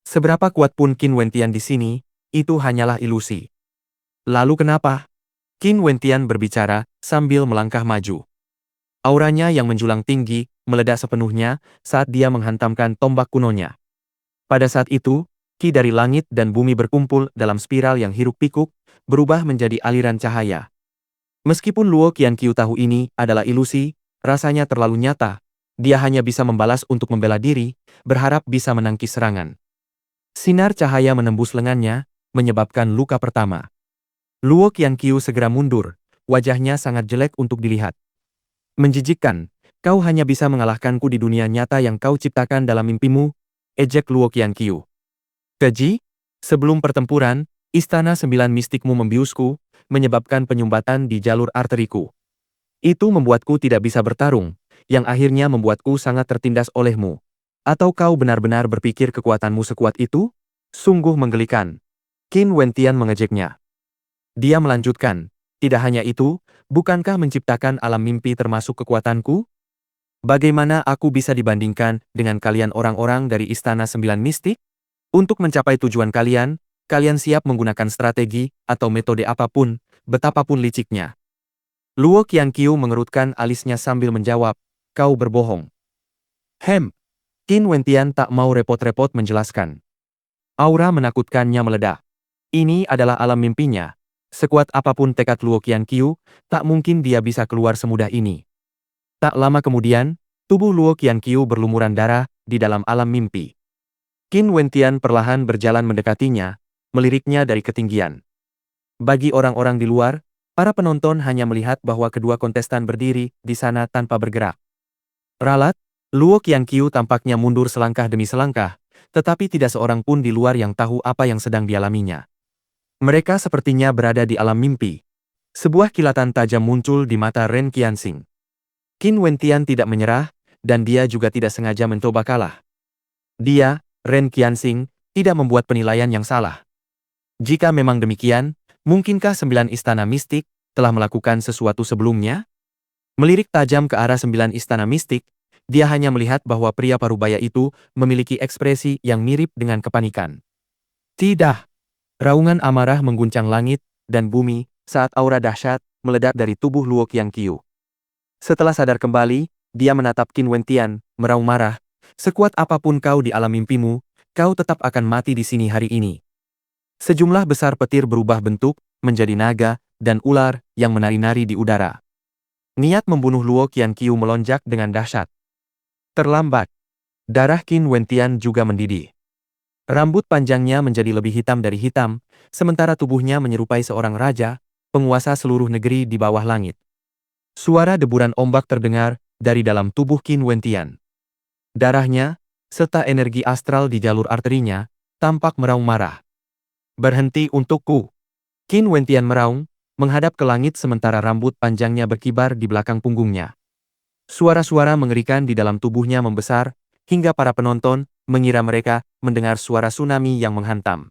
Seberapa kuat pun Qin Wentian di sini, itu hanyalah ilusi. Lalu kenapa? Qin Wentian berbicara sambil melangkah maju. Auranya yang menjulang tinggi meledak sepenuhnya saat dia menghantamkan tombak kunonya. Pada saat itu, Qi dari langit dan bumi berkumpul dalam spiral yang hiruk-pikuk, berubah menjadi aliran cahaya. Meskipun Luo Qianqiu tahu ini adalah ilusi, rasanya terlalu nyata. Dia hanya bisa membalas untuk membela diri, berharap bisa menangkis serangan. Sinar cahaya menembus lengannya, menyebabkan luka pertama. Luo Qianqiu segera mundur, wajahnya sangat jelek untuk dilihat. Menjijikkan, kau hanya bisa mengalahkanku di dunia nyata yang kau ciptakan dalam mimpimu, ejek Luo Qianqiu. Keji, sebelum pertempuran, istana 9 mistikmu membiusku, menyebabkan penyumbatan di jalur arteriku. Itu membuatku tidak bisa bertarung, yang akhirnya membuatku sangat tertindas olehmu. Atau kau benar-benar berpikir kekuatanmu sekuat itu? Sungguh menggelikan. Qin Wentian mengejeknya. Dia melanjutkan, tidak hanya itu, bukankah menciptakan alam mimpi termasuk kekuatanku? Bagaimana aku bisa dibandingkan dengan kalian orang-orang dari Istana 9 Mistik? Untuk mencapai tujuan kalian, kalian siap menggunakan strategi atau metode apapun, betapapun liciknya. Luo Qianqiu mengerutkan alisnya sambil menjawab, kau berbohong. Qin Wentian tak mau repot-repot menjelaskan. Aura menakutkannya meledak. Ini adalah alam mimpinya. Sekuat apapun tekad Luo Qianqiu, tak mungkin dia bisa keluar semudah ini. Tak lama kemudian, tubuh Luo Qianqiu berlumuran darah di dalam alam mimpi. Qin Wentian perlahan berjalan mendekatinya, meliriknya dari ketinggian. Bagi orang-orang di luar, para penonton hanya melihat bahwa kedua kontestan berdiri di sana tanpa bergerak. Ralat, Luo Qianqiu tampaknya mundur selangkah demi selangkah, tetapi tidak seorang pun di luar yang tahu apa yang sedang dialaminya. Mereka sepertinya berada di alam mimpi. Sebuah kilatan tajam muncul di mata Ren Qianxing. Qin Wentian tidak menyerah, dan dia juga tidak sengaja mencoba kalah. Dia, Ren Qianxing, tidak membuat penilaian yang salah. Jika memang demikian, mungkinkah 9 istana mistik telah melakukan sesuatu sebelumnya? Melirik tajam ke arah 9 istana mistik, dia hanya melihat bahwa pria parubaya itu memiliki ekspresi yang mirip dengan kepanikan. Tidak! Raungan amarah mengguncang langit dan bumi saat aura dahsyat meledak dari tubuh Luo Qianqiu. Setelah sadar kembali, dia menatap Qin Wentian, meraung marah. Sekuat apapun kau di alam mimpimu, kau tetap akan mati di sini hari ini. Sejumlah besar petir berubah bentuk, menjadi naga, dan ular yang menari-nari di udara. Niat membunuh Luo Qianqiu melonjak dengan dahsyat. Terlambat. Darah Qin Wentian juga mendidih. Rambut panjangnya menjadi lebih hitam dari hitam, sementara tubuhnya menyerupai seorang raja, penguasa seluruh negeri di bawah langit. Suara deburan ombak terdengar dari dalam tubuh Qin Wentian. Darahnya, serta energi astral di jalur arterinya, tampak meraung marah. Berhenti untukku. Qin Wentian meraung, menghadap ke langit sementara rambut panjangnya berkibar di belakang punggungnya. Suara-suara mengerikan di dalam tubuhnya membesar, hingga para penonton mengira mereka mendengar suara tsunami yang menghantam.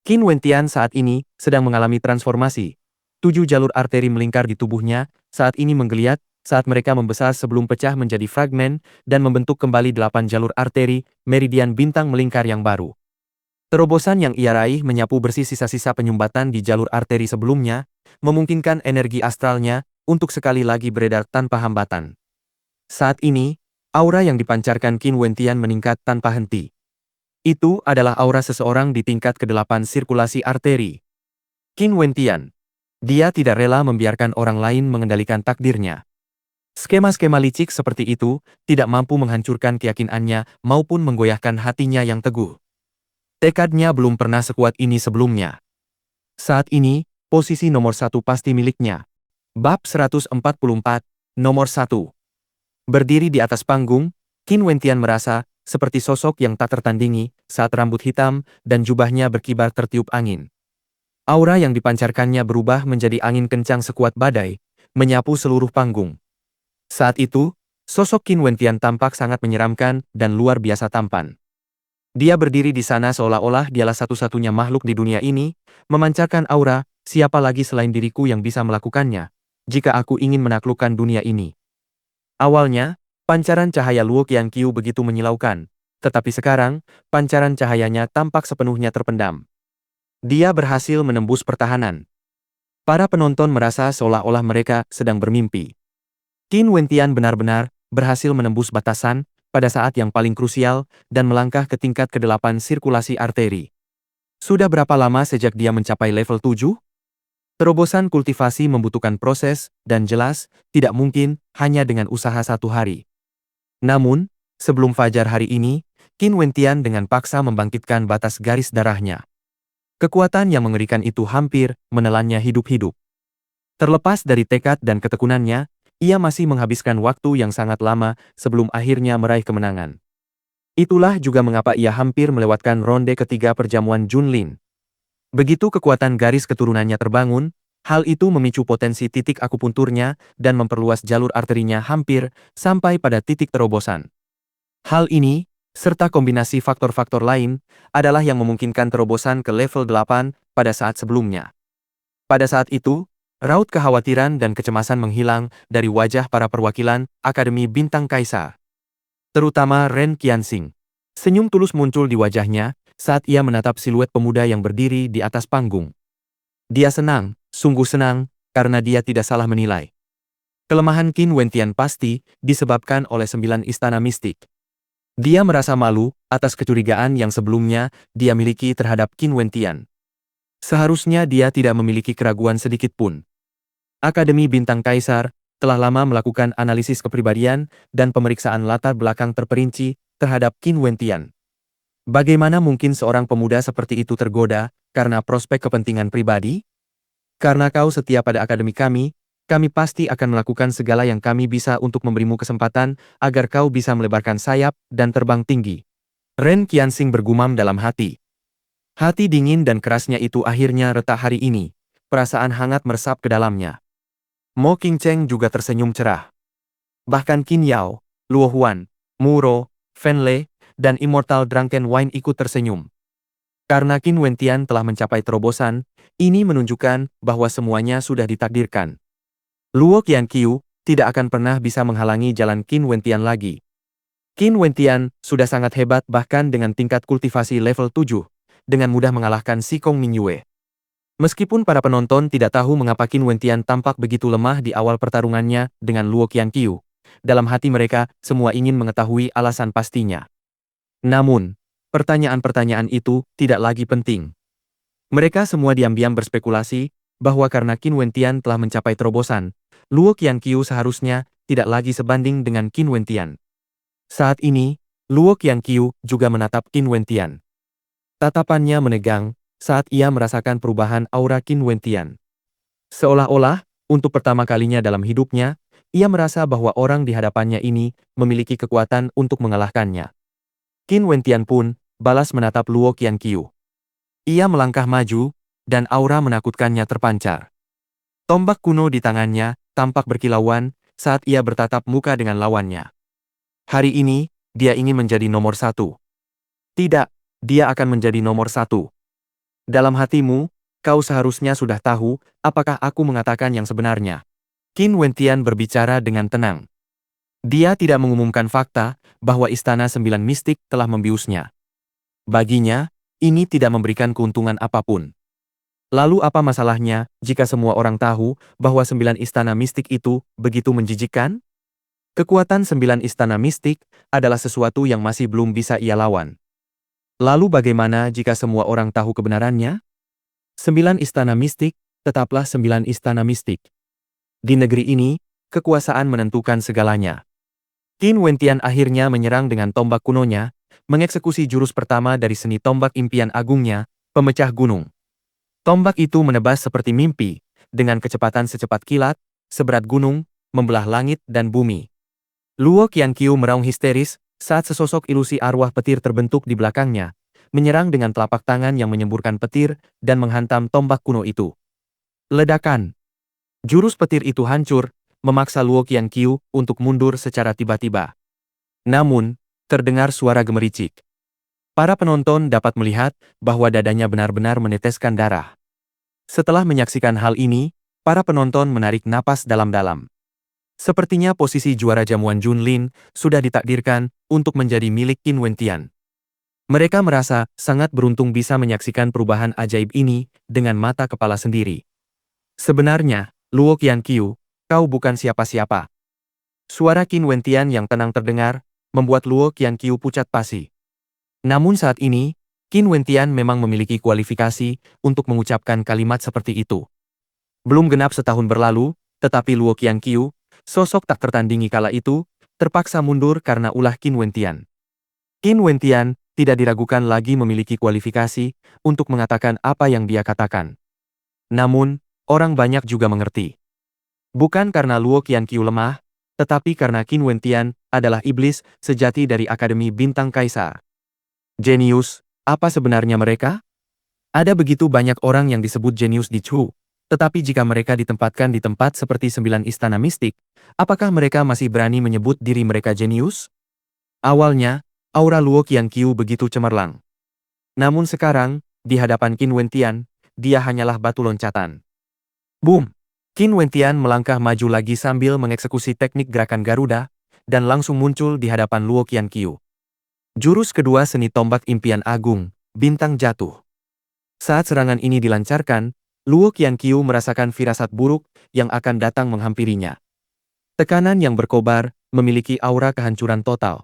Qin Wentian saat ini sedang mengalami transformasi. 7 jalur arteri melingkar di tubuhnya, saat ini menggeliat, saat mereka membesar sebelum pecah menjadi fragmen, dan membentuk kembali 8 jalur arteri, meridian bintang melingkar yang baru. Terobosan yang ia raih menyapu bersih sisa-sisa penyumbatan di jalur arteri sebelumnya, memungkinkan energi astralnya untuk sekali lagi beredar tanpa hambatan. Saat ini, aura yang dipancarkan Qin Wentian meningkat tanpa henti. Itu adalah aura seseorang di tingkat ke-8 sirkulasi arteri. Qin Wentian. Dia tidak rela membiarkan orang lain mengendalikan takdirnya. Skema-skema licik seperti itu tidak mampu menghancurkan keyakinannya maupun menggoyahkan hatinya yang teguh. Tekadnya belum pernah sekuat ini sebelumnya. Saat ini, posisi nomor 1 pasti miliknya. Bab 144, nomor 1. Berdiri di atas panggung, Qin Wentian merasa seperti sosok yang tak tertandingi saat rambut hitam dan jubahnya berkibar tertiup angin. Aura yang dipancarkannya berubah menjadi angin kencang sekuat badai, menyapu seluruh panggung. Saat itu, sosok Qin Wentian tampak sangat menyeramkan dan luar biasa tampan. Dia berdiri di sana seolah-olah dialah satu-satunya makhluk di dunia ini, memancarkan aura, siapa lagi selain diriku yang bisa melakukannya, jika aku ingin menaklukkan dunia ini. Awalnya, pancaran cahaya Luo Qianqiu begitu menyilaukan, tetapi sekarang, pancaran cahayanya tampak sepenuhnya terpendam. Dia berhasil menembus pertahanan. Para penonton merasa seolah-olah mereka sedang bermimpi. Qin Wentian benar-benar berhasil menembus batasan pada saat yang paling krusial dan melangkah ke tingkat ke-8 sirkulasi arteri. Sudah berapa lama sejak dia mencapai level 7? Terobosan kultivasi membutuhkan proses, dan jelas, tidak mungkin hanya dengan usaha satu hari. Namun, sebelum fajar hari ini, Qin Wentian dengan paksa membangkitkan batas garis darahnya. Kekuatan yang mengerikan itu hampir menelannya hidup-hidup. Terlepas dari tekad dan ketekunannya, ia masih menghabiskan waktu yang sangat lama sebelum akhirnya meraih kemenangan. Itulah juga mengapa ia hampir melewatkan ronde ketiga perjamuan Junlin. Begitu kekuatan garis keturunannya terbangun, hal itu memicu potensi titik akupunturnya dan memperluas jalur arterinya hampir sampai pada titik terobosan. Hal ini, serta kombinasi faktor-faktor lain, adalah yang memungkinkan terobosan ke level 8 pada saat sebelumnya. Pada saat itu, raut kekhawatiran dan kecemasan menghilang dari wajah para perwakilan Akademi Bintang Kaisar. Terutama Ren Qianxing. Senyum tulus muncul di wajahnya saat ia menatap siluet pemuda yang berdiri di atas panggung. Dia senang, sungguh senang, karena dia tidak salah menilai. Kelemahan Qin Wentian pasti disebabkan oleh 9 istana mistik. Dia merasa malu atas kecurigaan yang sebelumnya dia miliki terhadap Qin Wentian. Seharusnya dia tidak memiliki keraguan sedikit pun. Akademi Bintang Kaisar telah lama melakukan analisis kepribadian dan pemeriksaan latar belakang terperinci terhadap Qin Wentian. Bagaimana mungkin seorang pemuda seperti itu tergoda karena prospek kepentingan pribadi? Karena kau setia pada akademi kami pasti akan melakukan segala yang kami bisa untuk memberimu kesempatan agar kau bisa melebarkan sayap dan terbang tinggi. Ren Qianxing bergumam dalam hati. Hati dingin dan kerasnya itu akhirnya retak hari ini. Perasaan hangat meresap ke dalamnya. Mo Qingcheng juga tersenyum cerah. Bahkan Qin Yao, Luo Huan, Muro, Fen Lei, dan Immortal Drunken Wine ikut tersenyum. Karena Qin Wentian telah mencapai terobosan, ini menunjukkan bahwa semuanya sudah ditakdirkan. Luo Qianqiu tidak akan pernah bisa menghalangi jalan Qin Wentian lagi. Qin Wentian sudah sangat hebat bahkan dengan tingkat kultivasi level 7, dengan mudah mengalahkan Si Kong Mingyue. Meskipun para penonton tidak tahu mengapa Qin Wentian tampak begitu lemah di awal pertarungannya dengan Luo Qianqiu, dalam hati mereka semua ingin mengetahui alasan pastinya. Namun, pertanyaan-pertanyaan itu tidak lagi penting. Mereka semua diam-diam berspekulasi bahwa karena Qin Wentian telah mencapai terobosan, Luo Qianqiu seharusnya tidak lagi sebanding dengan Qin Wentian. Saat ini, Luo Qianqiu juga menatap Qin Wentian. Tatapannya menegang saat ia merasakan perubahan aura Qin Wentian. Seolah-olah, untuk pertama kalinya dalam hidupnya, ia merasa bahwa orang di hadapannya ini memiliki kekuatan untuk mengalahkannya. Qin Wentian pun balas menatap Luo Qianqiu. Ia melangkah maju, dan aura menakutkannya terpancar. Tombak kuno di tangannya tampak berkilauan saat ia bertatap muka dengan lawannya. Hari ini, dia ingin menjadi nomor 1. Tidak, dia akan menjadi nomor 1. Dalam hatimu, kau seharusnya sudah tahu apakah aku mengatakan yang sebenarnya. Qin Wentian berbicara dengan tenang. Dia tidak mengumumkan fakta bahwa Istana 9 Mistik telah membiusnya. Baginya, ini tidak memberikan keuntungan apapun. Lalu apa masalahnya jika semua orang tahu bahwa 9 istana mistik itu begitu menjijikkan? Kekuatan 9 istana mistik adalah sesuatu yang masih belum bisa ia lawan. Lalu bagaimana jika semua orang tahu kebenarannya? 9 istana mistik, tetaplah 9 istana mistik. Di negeri ini, kekuasaan menentukan segalanya. Qin Wentian akhirnya menyerang dengan tombak kunonya, mengeksekusi jurus pertama dari seni tombak impian agungnya, pemecah gunung. Tombak itu menebas seperti mimpi, dengan kecepatan secepat kilat, seberat gunung, membelah langit dan bumi. Luo Qianqiu meraung histeris saat sesosok ilusi arwah petir terbentuk di belakangnya, menyerang dengan telapak tangan yang menyemburkan petir dan menghantam tombak kuno itu. Ledakan. Jurus petir itu hancur, memaksa Luo Qianqiu untuk mundur secara tiba-tiba. Namun, terdengar suara gemericik. Para penonton dapat melihat bahwa dadanya benar-benar meneteskan darah. Setelah menyaksikan hal ini, para penonton menarik napas dalam-dalam. Sepertinya posisi juara jamuan Junlin sudah ditakdirkan untuk menjadi milik Qin Wentian. Mereka merasa sangat beruntung bisa menyaksikan perubahan ajaib ini dengan mata kepala sendiri. Sebenarnya, Luo Qianqiu, kau bukan siapa-siapa. Suara Qin Wentian yang tenang terdengar, membuat Luo Qianqiu pucat pasi. Namun saat ini, Qin Wentian memang memiliki kualifikasi untuk mengucapkan kalimat seperti itu. Belum genap setahun berlalu, tetapi Luo Qianqiu, sosok tak tertandingi kala itu, terpaksa mundur karena ulah Qin Wentian. Qin Wentian tidak diragukan lagi memiliki kualifikasi untuk mengatakan apa yang dia katakan. Namun, orang banyak juga mengerti. Bukan karena Luo Qianqiu lemah, tetapi karena Qin Wentian adalah iblis sejati dari Akademi Bintang Kaisar. Jenius, apa sebenarnya mereka? Ada begitu banyak orang yang disebut jenius di Chu, tetapi jika mereka ditempatkan di tempat seperti 9 istana mistik, apakah mereka masih berani menyebut diri mereka jenius? Awalnya, aura Luo Qianqiu begitu cemerlang. Namun sekarang, di hadapan Qin Wentian, dia hanyalah batu loncatan. Boom! Qin Wentian melangkah maju lagi sambil mengeksekusi teknik gerakan Garuda, dan langsung muncul di hadapan Luo Qianqiu. Jurus kedua seni tombak impian agung, bintang jatuh. Saat serangan ini dilancarkan, Luo Qianqiu merasakan firasat buruk yang akan datang menghampirinya. Tekanan yang berkobar, memiliki aura kehancuran total.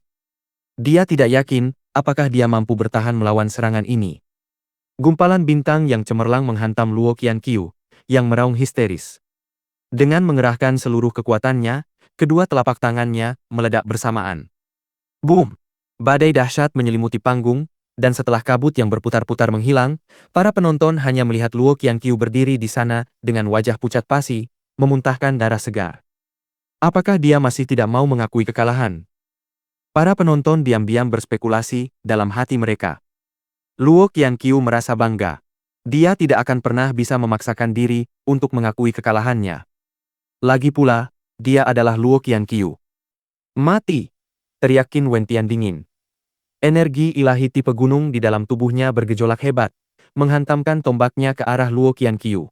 Dia tidak yakin apakah dia mampu bertahan melawan serangan ini. Gumpalan bintang yang cemerlang menghantam Luo Qianqiu, yang meraung histeris. Dengan mengerahkan seluruh kekuatannya, kedua telapak tangannya meledak bersamaan. Boom! Badai dahsyat menyelimuti panggung, dan setelah kabut yang berputar-putar menghilang, para penonton hanya melihat Luo Qianqiu berdiri di sana dengan wajah pucat pasi, memuntahkan darah segar. Apakah dia masih tidak mau mengakui kekalahan? Para penonton diam-diam berspekulasi dalam hati mereka. Luo Qianqiu merasa bangga. Dia tidak akan pernah bisa memaksakan diri untuk mengakui kekalahannya. Lagi pula, dia adalah Luo Qianqiu. Mati! Teriak Qin Wentian dingin. Energi ilahi tipe gunung di dalam tubuhnya bergejolak hebat, menghantamkan tombaknya ke arah Luo Qianqiu.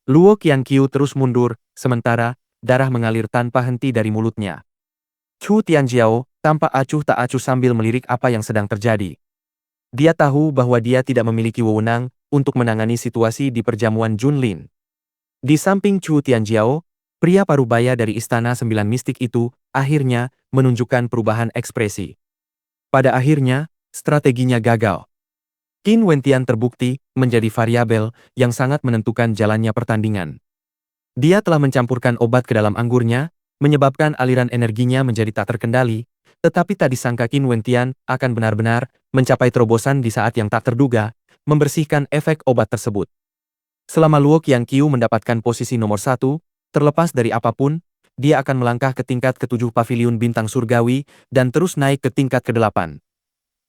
Luo Qianqiu terus mundur, sementara darah mengalir tanpa henti dari mulutnya. Chu Tianjiao tampak acuh tak acuh sambil melirik apa yang sedang terjadi. Dia tahu bahwa dia tidak memiliki wewenang untuk menangani situasi di perjamuan Junlin. Di samping Chu Tianjiao, pria parubaya dari Istana 9 Mistik itu akhirnya menunjukkan perubahan ekspresi. Pada akhirnya, strateginya gagal. Qin Wentian terbukti menjadi variabel yang sangat menentukan jalannya pertandingan. Dia telah mencampurkan obat ke dalam anggurnya, menyebabkan aliran energinya menjadi tak terkendali, tetapi tak disangka Qin Wentian akan benar-benar mencapai terobosan di saat yang tak terduga, membersihkan efek obat tersebut. Selama Luo Qianqiu mendapatkan posisi nomor 1, terlepas dari apapun, dia akan melangkah ke tingkat ke-7 Paviliun Bintang Surgawi dan terus naik ke tingkat ke-8.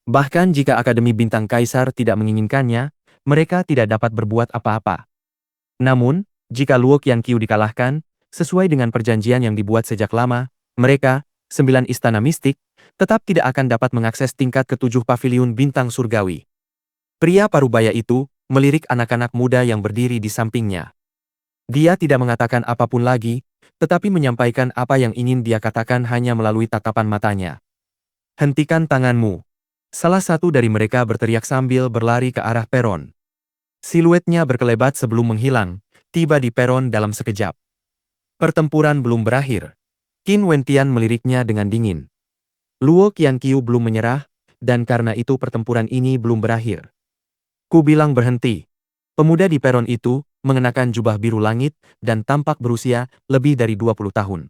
Bahkan jika Akademi Bintang Kaisar tidak menginginkannya, mereka tidak dapat berbuat apa-apa. Namun, jika Luo Qianqiu dikalahkan, sesuai dengan perjanjian yang dibuat sejak lama, mereka, 9 istana mistik, tetap tidak akan dapat mengakses tingkat ke-7 Paviliun Bintang Surgawi. Pria parubaya itu melirik anak-anak muda yang berdiri di sampingnya. Dia tidak mengatakan apapun lagi, tetapi menyampaikan apa yang ingin dia katakan hanya melalui tatapan matanya. Hentikan tanganmu. Salah satu dari mereka berteriak sambil berlari ke arah peron. Siluetnya berkelebat sebelum menghilang, tiba di peron dalam sekejap. Pertempuran belum berakhir. Qin Wentian meliriknya dengan dingin. Luo Qianqiu belum menyerah, dan karena itu pertempuran ini belum berakhir. Ku bilang berhenti. Pemuda di peron itu mengenakan jubah biru langit dan tampak berusia lebih dari 20 tahun.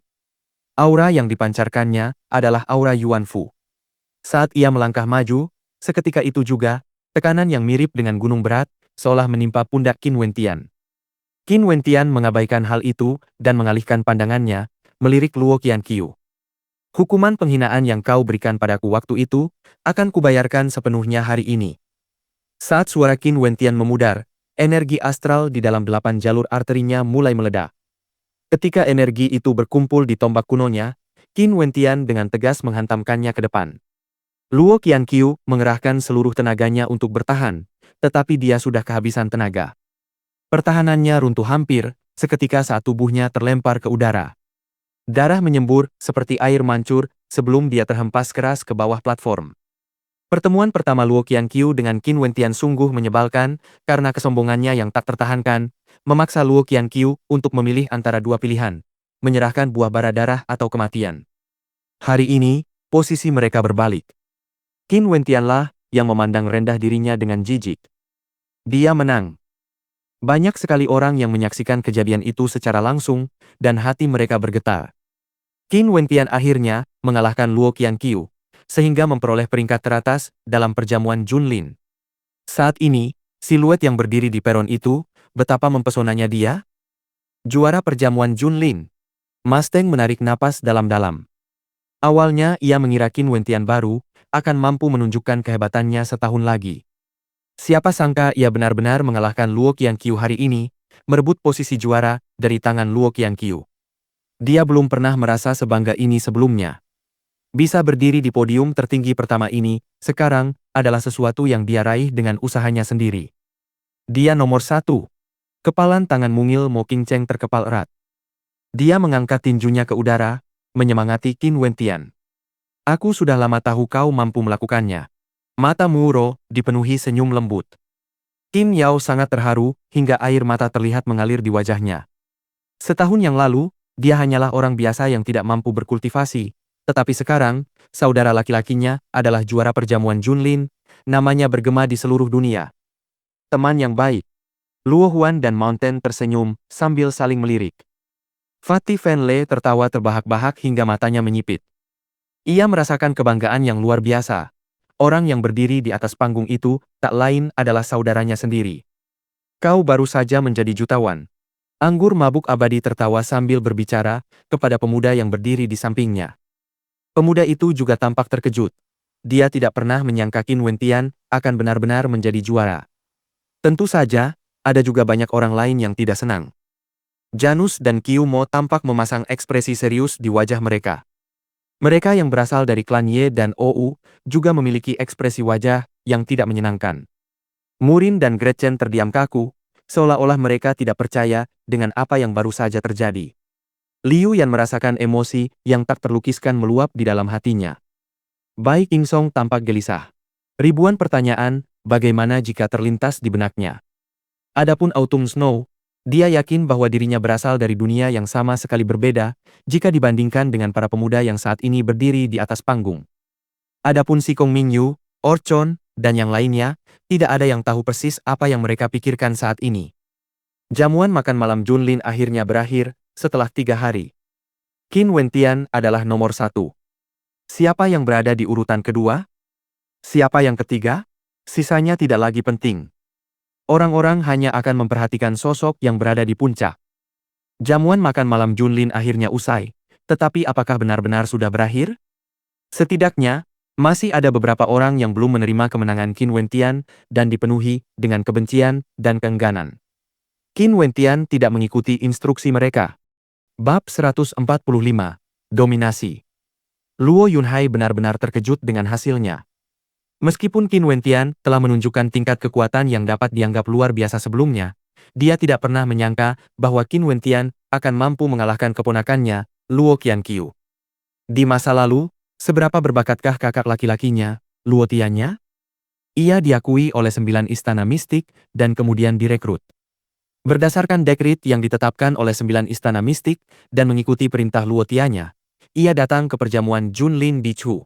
Aura yang dipancarkannya adalah aura Yuan Fu. Saat ia melangkah maju, seketika itu juga, tekanan yang mirip dengan gunung berat, seolah menimpa pundak Qin Wentian. Qin Wentian mengabaikan hal itu dan mengalihkan pandangannya, melirik Luo Qianqiu. Hukuman penghinaan yang kau berikan padaku waktu itu, akan kubayarkan sepenuhnya hari ini. Saat suara Qin Wentian memudar, energi astral di dalam 8 jalur arterinya mulai meledak. Ketika energi itu berkumpul di tombak kunonya, Qin Wentian dengan tegas menghantamkannya ke depan. Luo Qianqiu mengerahkan seluruh tenaganya untuk bertahan, tetapi dia sudah kehabisan tenaga. Pertahanannya runtuh hampir, seketika saat tubuhnya terlempar ke udara. Darah menyembur seperti air mancur sebelum dia terhempas keras ke bawah platform. Pertemuan pertama Luo Qianqiu dengan Qin Wentian sungguh menyebalkan karena kesombongannya yang tak tertahankan, memaksa Luo Qianqiu untuk memilih antara dua pilihan, menyerahkan buah bara darah atau kematian. Hari ini, posisi mereka berbalik. Qin Wentianlah yang memandang rendah dirinya dengan jijik. Dia menang. Banyak sekali orang yang menyaksikan kejadian itu secara langsung, dan hati mereka bergetar. Qin Wentian akhirnya mengalahkan Luo Qianqiu, sehingga memperoleh peringkat teratas dalam perjamuan Junlin. Saat ini, siluet yang berdiri di peron itu, betapa mempesonanya dia? Juara perjamuan Junlin. Mustang menarik napas dalam-dalam. Awalnya ia mengira Qin Wentian baru akan mampu menunjukkan kehebatannya setahun lagi. Siapa sangka ia benar-benar mengalahkan Luo Qianqiu hari ini, merebut posisi juara dari tangan Luo Qianqiu. Dia belum pernah merasa sebangga ini sebelumnya. Bisa berdiri di podium tertinggi pertama ini, sekarang, adalah sesuatu yang dia raih dengan usahanya sendiri. Dia nomor 1. Kepalan tangan mungil Mo Qingcheng terkepal erat. Dia mengangkat tinjunya ke udara, menyemangati Qin Wentian. Aku sudah lama tahu kau mampu melakukannya. Mata Muro dipenuhi senyum lembut. Qin Yao sangat terharu, hingga air mata terlihat mengalir di wajahnya. Setahun yang lalu, dia hanyalah orang biasa yang tidak mampu berkultivasi, tetapi sekarang, saudara laki-lakinya adalah juara perjamuan Junlin, namanya bergema di seluruh dunia. Teman yang baik. Luo Huan dan Mountain tersenyum, sambil saling melirik. Fatih Fen Le tertawa terbahak-bahak hingga matanya menyipit. Ia merasakan kebanggaan yang luar biasa. Orang yang berdiri di atas panggung itu, tak lain adalah saudaranya sendiri. Kau baru saja menjadi jutawan. Anggur mabuk abadi tertawa sambil berbicara kepada pemuda yang berdiri di sampingnya. Pemuda itu juga tampak terkejut. Dia tidak pernah menyangka Qin Wentian akan benar-benar menjadi juara. Tentu saja, ada juga banyak orang lain yang tidak senang. Janus dan Qiu Mo tampak memasang ekspresi serius di wajah mereka. Mereka yang berasal dari klan Ye dan Ou juga memiliki ekspresi wajah yang tidak menyenangkan. Murin dan Gretchen terdiam kaku, seolah-olah mereka tidak percaya dengan apa yang baru saja terjadi. Liu Yan merasakan emosi yang tak terlukiskan meluap di dalam hatinya. Bai Qingsong tampak gelisah. Ribuan pertanyaan, bagaimana jika terlintas di benaknya. Adapun Autumn Snow, dia yakin bahwa dirinya berasal dari dunia yang sama sekali berbeda jika dibandingkan dengan para pemuda yang saat ini berdiri di atas panggung. Adapun si Kong Mingyu, Orchon, dan yang lainnya, tidak ada yang tahu persis apa yang mereka pikirkan saat ini. Jamuan makan malam Junlin akhirnya berakhir setelah 3 hari. Qin Wentian adalah nomor 1. Siapa yang berada di urutan kedua? Siapa yang ketiga? Sisanya tidak lagi penting. Orang-orang hanya akan memperhatikan sosok yang berada di puncak. Jamuan makan malam Junlin akhirnya usai, tetapi apakah benar-benar sudah berakhir? Setidaknya, masih ada beberapa orang yang belum menerima kemenangan Qin Wentian dan dipenuhi dengan kebencian dan keengganan. Qin Wentian tidak mengikuti instruksi mereka. Bab 145. Dominasi. Luo Yunhai benar-benar terkejut dengan hasilnya. Meskipun Qin Wentian telah menunjukkan tingkat kekuatan yang dapat dianggap luar biasa sebelumnya, dia tidak pernah menyangka bahwa Qin Wentian akan mampu mengalahkan keponakannya, Luo Qianqiu. Di masa lalu, seberapa berbakatkah kakak laki-lakinya, Luo Tiannya? Ia diakui oleh 9 istana mistik dan kemudian direkrut. Berdasarkan dekrit yang ditetapkan oleh 9 istana mistik dan mengikuti perintah Luo Tiannya, ia datang ke perjamuan Junlin di Chu.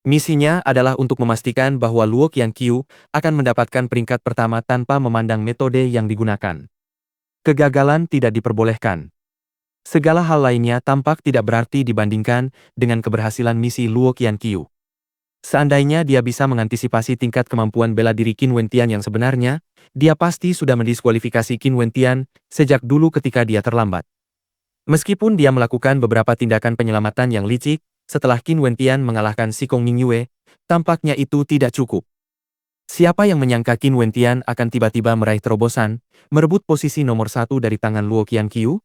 Misinya adalah untuk memastikan bahwa Luo Qianqiu akan mendapatkan peringkat pertama tanpa memandang metode yang digunakan. Kegagalan tidak diperbolehkan. Segala hal lainnya tampak tidak berarti dibandingkan dengan keberhasilan misi Luo Qianqiu. Seandainya dia bisa mengantisipasi tingkat kemampuan bela diri Qin Wentian yang sebenarnya, dia pasti sudah mendiskualifikasi Qin Wentian sejak dulu ketika dia terlambat. Meskipun dia melakukan beberapa tindakan penyelamatan yang licik, setelah Qin Wentian mengalahkan Si Kong Mingyue, tampaknya itu tidak cukup. Siapa yang menyangka Qin Wentian akan tiba-tiba meraih terobosan, merebut posisi nomor 1 dari tangan Luo Qianqiu?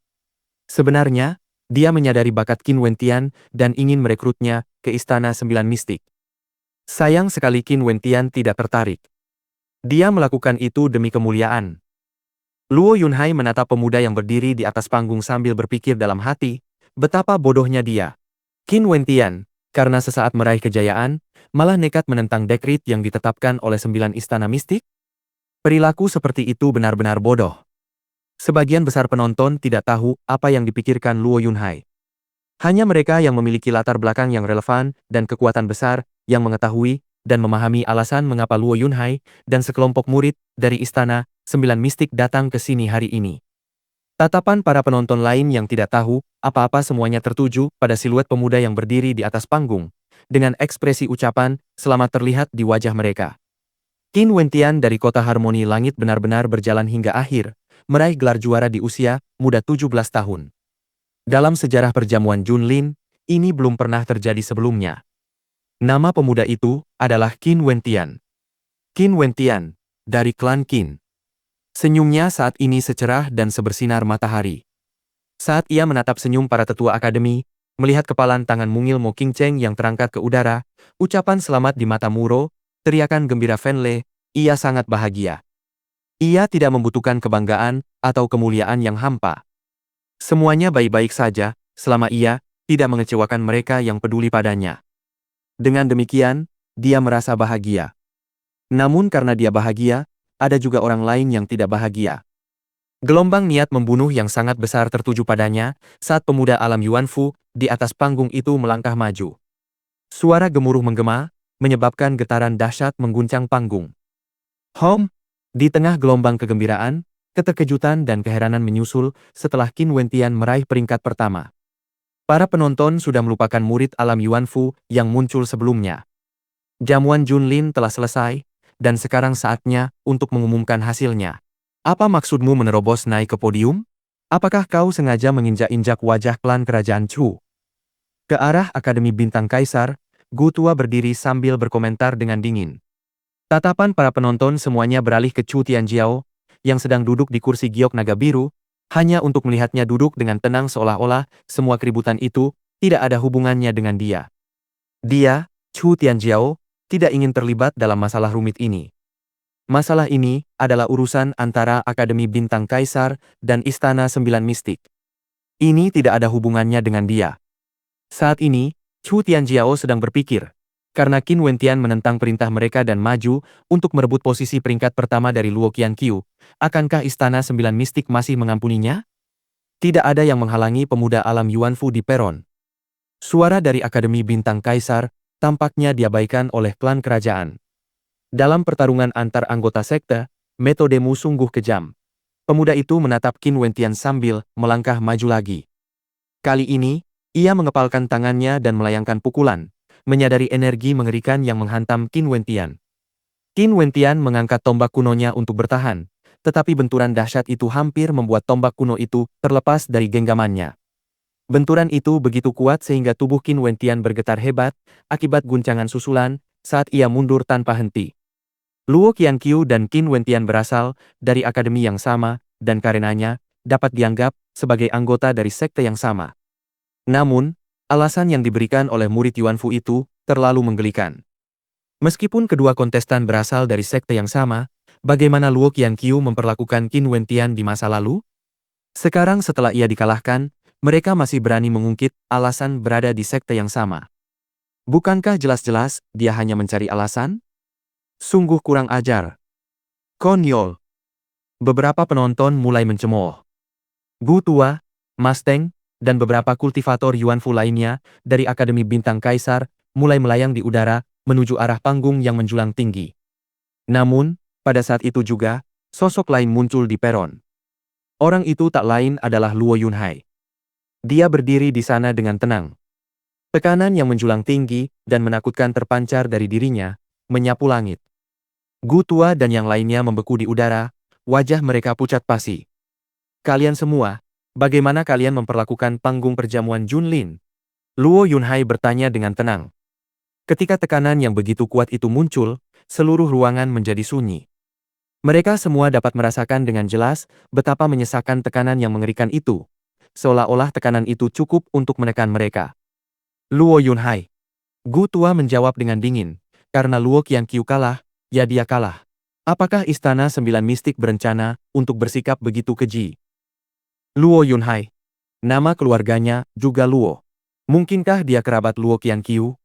Sebenarnya, dia menyadari bakat Qin Wentian dan ingin merekrutnya ke Istana Sembilan Mistik. Sayang sekali Qin Wentian tidak tertarik. Dia melakukan itu demi kemuliaan. Luo Yunhai menatap pemuda yang berdiri di atas panggung sambil berpikir dalam hati, betapa bodohnya dia. Qin Wentian, karena sesaat meraih kejayaan, malah nekat menentang dekrit yang ditetapkan oleh 9 istana mistik? Perilaku seperti itu benar-benar bodoh. Sebagian besar penonton tidak tahu apa yang dipikirkan Luo Yunhai. Hanya mereka yang memiliki latar belakang yang relevan dan kekuatan besar yang mengetahui dan memahami alasan mengapa Luo Yunhai dan sekelompok murid dari Istana Sembilan Mistik datang ke sini hari ini. Tatapan para penonton lain yang tidak tahu apa-apa semuanya tertuju pada siluet pemuda yang berdiri di atas panggung, dengan ekspresi ucapan selamat terlihat di wajah mereka. Qin Wentian dari Kota Harmoni Langit benar-benar berjalan hingga akhir, meraih gelar juara di usia muda 17 tahun. Dalam sejarah perjamuan Junlin, ini belum pernah terjadi sebelumnya. Nama pemuda itu adalah Qin Wentian. Qin Wentian, dari klan Qin. Senyumnya saat ini secerah dan sebersinar matahari. Saat ia menatap senyum para tetua akademi, melihat kepalan tangan mungil Mo Qingcheng yang terangkat ke udara, ucapan selamat di mata Muro, teriakan gembira Fenle, ia sangat bahagia. Ia tidak membutuhkan kebanggaan atau kemuliaan yang hampa. Semuanya baik-baik saja, selama ia tidak mengecewakan mereka yang peduli padanya. Dengan demikian, dia merasa bahagia. Namun karena dia bahagia, ada juga orang lain yang tidak bahagia. Gelombang niat membunuh yang sangat besar tertuju padanya saat pemuda alam Yuanfu di atas panggung itu melangkah maju. Suara gemuruh menggema, menyebabkan getaran dahsyat mengguncang panggung. Hom! Di tengah gelombang kegembiraan, keterkejutan dan keheranan menyusul setelah Qin Wentian meraih peringkat pertama. Para penonton sudah melupakan murid alam Yuanfu yang muncul sebelumnya. Jamuan Junlin telah selesai, dan sekarang saatnya untuk mengumumkan hasilnya. Apa maksudmu menerobos naik ke podium? Apakah kau sengaja menginjak-injak wajah klan kerajaan Chu? Ke arah Akademi Bintang Kaisar, Gu Tua berdiri sambil berkomentar dengan dingin. Tatapan para penonton semuanya beralih ke Chu Tianjiao, yang sedang duduk di kursi giok naga biru, hanya untuk melihatnya duduk dengan tenang seolah-olah semua keributan itu tidak ada hubungannya dengan dia. Dia, Chu Tianjiao, tidak ingin terlibat dalam masalah rumit ini. Masalah ini adalah urusan antara Akademi Bintang Kaisar dan Istana Sembilan Mistik. Ini tidak ada hubungannya dengan dia. Saat ini, Chu Tianjiao sedang berpikir, karena Qin Wentian menentang perintah mereka dan maju untuk merebut posisi peringkat pertama dari Luo Qianqiu, akankah Istana Sembilan Mistik masih mengampuninya? Tidak ada yang menghalangi pemuda alam Yuanfu di peron. Suara dari Akademi Bintang Kaisar tampaknya diabaikan oleh klan kerajaan. Dalam pertarungan antar anggota sekte, metodemu sungguh kejam. Pemuda itu menatap Qin Wentian sambil melangkah maju lagi. Kali ini, ia mengepalkan tangannya dan melayangkan pukulan, menyadari energi mengerikan yang menghantam Qin Wentian. Qin Wentian mengangkat tombak kunonya untuk bertahan, tetapi benturan dahsyat itu hampir membuat tombak kuno itu terlepas dari genggamannya. Benturan itu begitu kuat sehingga tubuh Qin Wentian bergetar hebat akibat guncangan susulan saat ia mundur tanpa henti. Luo Qianqiu dan Qin Wentian berasal dari akademi yang sama dan karenanya dapat dianggap sebagai anggota dari sekte yang sama. Namun, alasan yang diberikan oleh murid Yuanfu itu terlalu menggelikan. Meskipun kedua kontestan berasal dari sekte yang sama, bagaimana Luo Qianqiu memperlakukan Qin Wentian di masa lalu? Sekarang setelah ia dikalahkan, mereka masih berani mengungkit alasan berada di sekte yang sama. Bukankah jelas-jelas dia hanya mencari alasan? Sungguh kurang ajar. Konyol. Beberapa penonton mulai mencemooh. Gu Tua, Mustang, dan beberapa kultivator Yuanfu lainnya dari Akademi Bintang Kaisar mulai melayang di udara menuju arah panggung yang menjulang tinggi. Namun, pada saat itu juga, sosok lain muncul di peron. Orang itu tak lain adalah Luo Yunhai. Dia berdiri di sana dengan tenang. Tekanan yang menjulang tinggi dan menakutkan terpancar dari dirinya, menyapu langit. Gu Tua dan yang lainnya membeku di udara, wajah mereka pucat pasi. Kalian semua, bagaimana kalian memperlakukan panggung perjamuan Junlin? Luo Yunhai bertanya dengan tenang. Ketika tekanan yang begitu kuat itu muncul, seluruh ruangan menjadi sunyi. Mereka semua dapat merasakan dengan jelas betapa menyesakan tekanan yang mengerikan itu. Seolah-olah tekanan itu cukup untuk menekan mereka. Luo Yunhai. Gu Tua menjawab dengan dingin. Karena Luo Qianqiu kalah, ya dia kalah. Apakah Istana Sembilan Mistik berencana untuk bersikap begitu keji? Luo Yunhai. Nama keluarganya juga Luo. Mungkinkah dia kerabat Luo Qianqiu?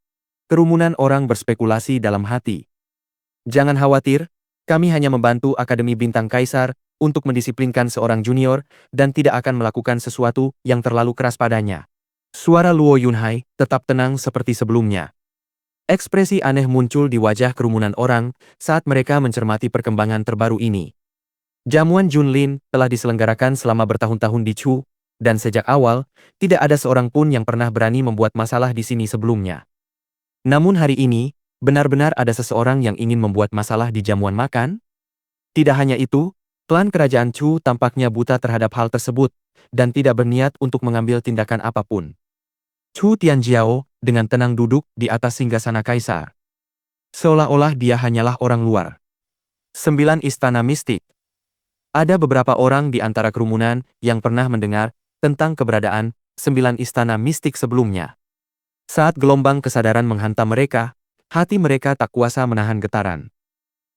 Kerumunan orang berspekulasi dalam hati. Jangan khawatir, kami hanya membantu Akademi Bintang Kaisar untuk mendisiplinkan seorang junior dan tidak akan melakukan sesuatu yang terlalu keras padanya. Suara Luo Yunhai tetap tenang seperti sebelumnya. Ekspresi aneh muncul di wajah kerumunan orang saat mereka mencermati perkembangan terbaru ini. Jamuan Junlin telah diselenggarakan selama bertahun-tahun di Chu, dan sejak awal, tidak ada seorang pun yang pernah berani membuat masalah di sini sebelumnya. Namun hari ini, benar-benar ada seseorang yang ingin membuat masalah di jamuan makan? Tidak hanya itu, klan kerajaan Chu tampaknya buta terhadap hal tersebut, dan tidak berniat untuk mengambil tindakan apapun. Chu Tianjiao dengan tenang duduk di atas singgasana kaisar. Seolah-olah dia hanyalah orang luar. 9 Istana Mistik. Ada beberapa orang di antara kerumunan yang pernah mendengar tentang keberadaan 9 istana mistik sebelumnya. Saat gelombang kesadaran menghantam mereka, hati mereka tak kuasa menahan getaran.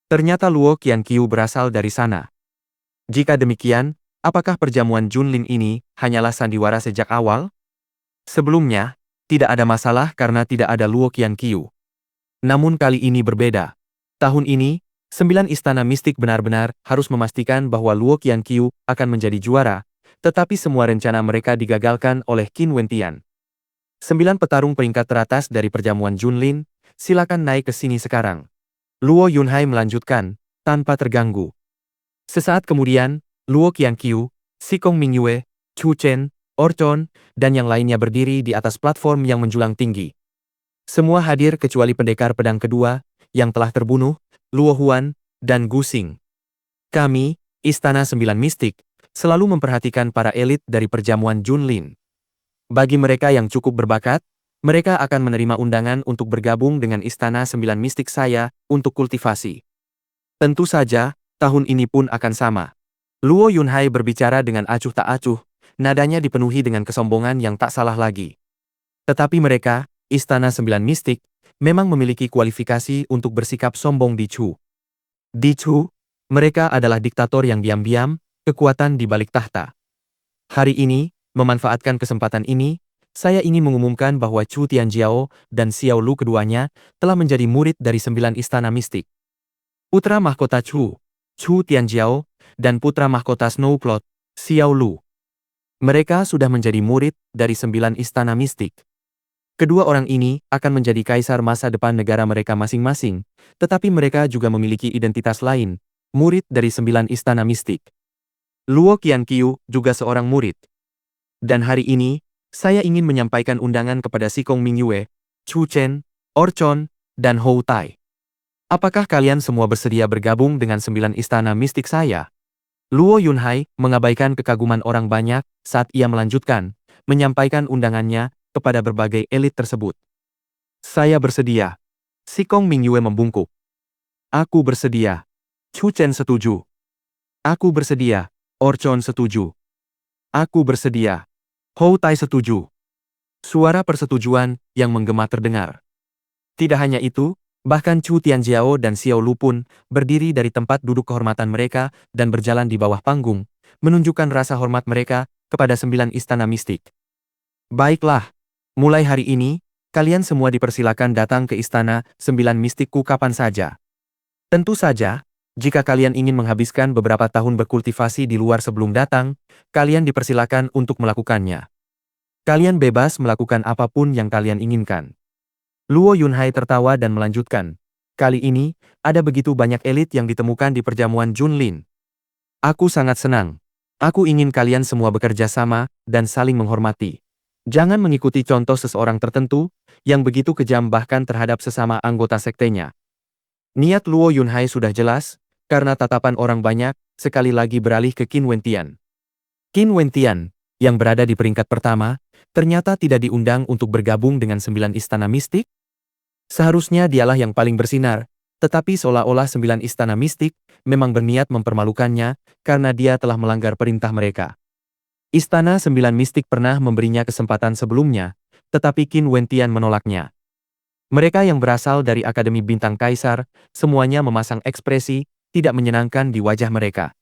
Ternyata Luo Qianqiu berasal dari sana. Jika demikian, apakah perjamuan Junlin ini hanyalah sandiwara sejak awal? Sebelumnya, tidak ada masalah karena tidak ada Luo Qianqiu. Namun kali ini berbeda. Tahun ini, 9 istana mistik benar-benar harus memastikan bahwa Luo Qianqiu akan menjadi juara, tetapi semua rencana mereka digagalkan oleh Qin Wentian. 9 petarung peringkat teratas dari perjamuan Junlin, silakan naik ke sini sekarang. Luo Yunhai melanjutkan, tanpa terganggu. Sesaat kemudian, Luo Qianqiu, Sikong Mingyue, Chu Chen, Orchon, dan yang lainnya berdiri di atas platform yang menjulang tinggi. Semua hadir kecuali pendekar pedang kedua, yang telah terbunuh, Luo Huan, dan Gu Xing. Kami, Istana Sembilan Mistik, selalu memperhatikan para elit dari perjamuan Junlin. Bagi mereka yang cukup berbakat, mereka akan menerima undangan untuk bergabung dengan Istana Sembilan Mistik saya untuk kultivasi. Tentu saja, tahun ini pun akan sama. Luo Yunhai berbicara dengan acuh tak acuh, nadanya dipenuhi dengan kesombongan yang tak salah lagi. Tetapi mereka, Istana Sembilan Mistik, memang memiliki kualifikasi untuk bersikap sombong di Chu. Di Chu, mereka adalah diktator yang diam-diam, kekuatan di balik tahta. Hari ini, memanfaatkan kesempatan ini, saya ingin mengumumkan bahwa Chu Tianjiao dan Xiao Lu keduanya telah menjadi murid dari 9 istana mistik. Putra mahkota Chu, Chu Tianjiao, dan putra mahkota Snowcloud, Xiao Lu. Mereka sudah menjadi murid dari 9 istana mistik. Kedua orang ini akan menjadi kaisar masa depan negara mereka masing-masing, tetapi mereka juga memiliki identitas lain, murid dari 9 istana mistik. Luo Qianqiu juga seorang murid. Dan hari ini, saya ingin menyampaikan undangan kepada Sikong Mingyue, Chu Chen, Orchon, dan Hou Tai. Apakah kalian semua bersedia bergabung dengan 9 istana mistik saya? Luo Yunhai mengabaikan kekaguman orang banyak saat ia melanjutkan, menyampaikan undangannya kepada berbagai elit tersebut. Saya bersedia. Sikong Mingyue membungkuk. Aku bersedia. Chu Chen setuju. Aku bersedia. Orchon setuju. Aku bersedia. Hou Tai setuju. Suara persetujuan yang menggema terdengar. Tidak hanya itu, bahkan Chu Tianjiao dan Xiao Lu pun berdiri dari tempat duduk kehormatan mereka dan berjalan di bawah panggung, menunjukkan rasa hormat mereka kepada 9 istana mistik. Baiklah. Mulai hari ini, Kalian semua dipersilakan datang ke istana 9 mistikku kapan saja. Tentu saja, jika kalian ingin menghabiskan beberapa tahun berkultivasi di luar sebelum datang, kalian dipersilakan untuk melakukannya. Kalian bebas melakukan apapun yang kalian inginkan. Luo Yunhai tertawa dan melanjutkan. Kali ini, ada begitu banyak elit yang ditemukan di perjamuan Junlin. Aku sangat senang. Aku ingin kalian semua bekerja sama dan saling menghormati. Jangan mengikuti contoh seseorang tertentu yang begitu kejam bahkan terhadap sesama anggota sektenya. Niat Luo Yunhai sudah jelas, karena tatapan orang banyak sekali lagi beralih ke Qin Wentian. Qin Wentian, yang berada di peringkat pertama, ternyata tidak diundang untuk bergabung dengan 9 istana mistik. Seharusnya dialah yang paling bersinar, tetapi seolah-olah 9 istana mistik memang berniat mempermalukannya karena dia telah melanggar perintah mereka. Istana 9 mistik pernah memberinya kesempatan sebelumnya, tetapi Qin Wentian menolaknya. Mereka yang berasal dari Akademi Bintang Kaisar, semuanya memasang ekspresi tidak menyenangkan di wajah mereka.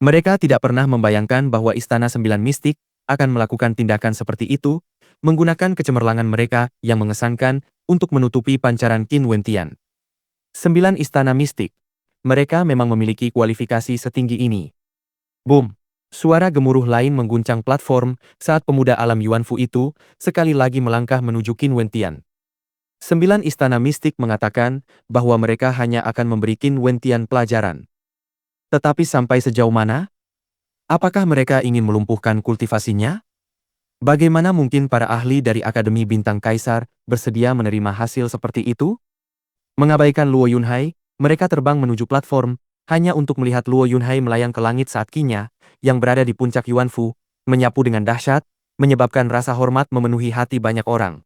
Mereka tidak pernah membayangkan bahwa Istana 9 mistik akan melakukan tindakan seperti itu, menggunakan kecemerlangan mereka yang mengesankan untuk menutupi pancaran Qin Wentian. 9 istana mistik. Mereka memang memiliki kualifikasi setinggi ini. Boom! Suara gemuruh lain mengguncang platform saat pemuda alam Yuanfu itu sekali lagi melangkah menuju Qin Wentian. 9 istana mistik mengatakan bahwa mereka hanya akan memberi Qin Wentian pelajaran. Tetapi sampai sejauh mana? Apakah mereka ingin melumpuhkan kultivasinya? Bagaimana mungkin para ahli dari Akademi Bintang Kaisar bersedia menerima hasil seperti itu? Mengabaikan Luo Yunhai, mereka terbang menuju platform, hanya untuk melihat Luo Yunhai melayang ke langit saat Qinnya, yang berada di puncak Yuanfu, menyapu dengan dahsyat, menyebabkan rasa hormat memenuhi hati banyak orang.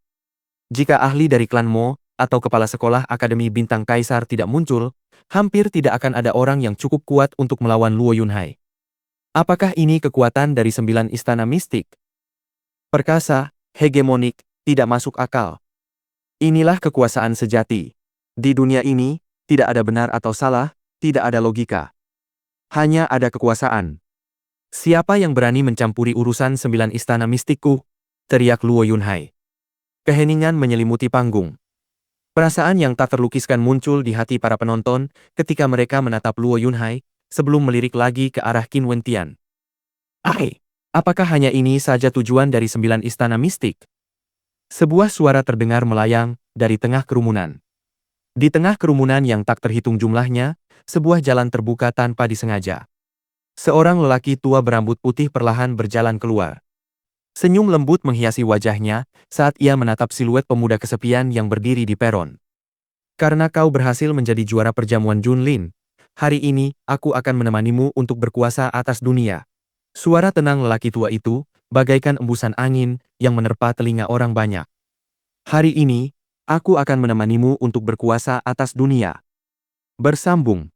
Jika ahli dari klan Mo, atau kepala sekolah Akademi Bintang Kaisar tidak muncul, hampir tidak akan ada orang yang cukup kuat untuk melawan Luo Yunhai. Apakah ini kekuatan dari 9 istana mistik? Perkasa, hegemonik, tidak masuk akal. Inilah kekuasaan sejati. Di dunia ini, tidak ada benar atau salah, tidak ada logika. Hanya ada kekuasaan. Siapa yang berani mencampuri urusan 9 istana mistikku? Teriak Luo Yunhai. Keheningan menyelimuti panggung. Perasaan yang tak terlukiskan muncul di hati para penonton ketika mereka menatap Luo Yunhai sebelum melirik lagi ke arah Qin Wentian. Apakah hanya ini saja tujuan dari 9 istana mistik? Sebuah suara terdengar melayang dari tengah kerumunan. Di tengah kerumunan yang tak terhitung jumlahnya, sebuah jalan terbuka tanpa disengaja. Seorang lelaki tua berambut putih perlahan berjalan keluar. Senyum lembut menghiasi wajahnya saat ia menatap siluet pemuda kesepian yang berdiri di peron. Karena kau berhasil menjadi juara perjamuan Junlin, hari ini aku akan menemanimu untuk berkuasa atas dunia. Suara tenang lelaki tua itu, bagaikan embusan angin yang menerpa telinga orang banyak. Hari ini, aku akan menemanimu untuk berkuasa atas dunia. Bersambung.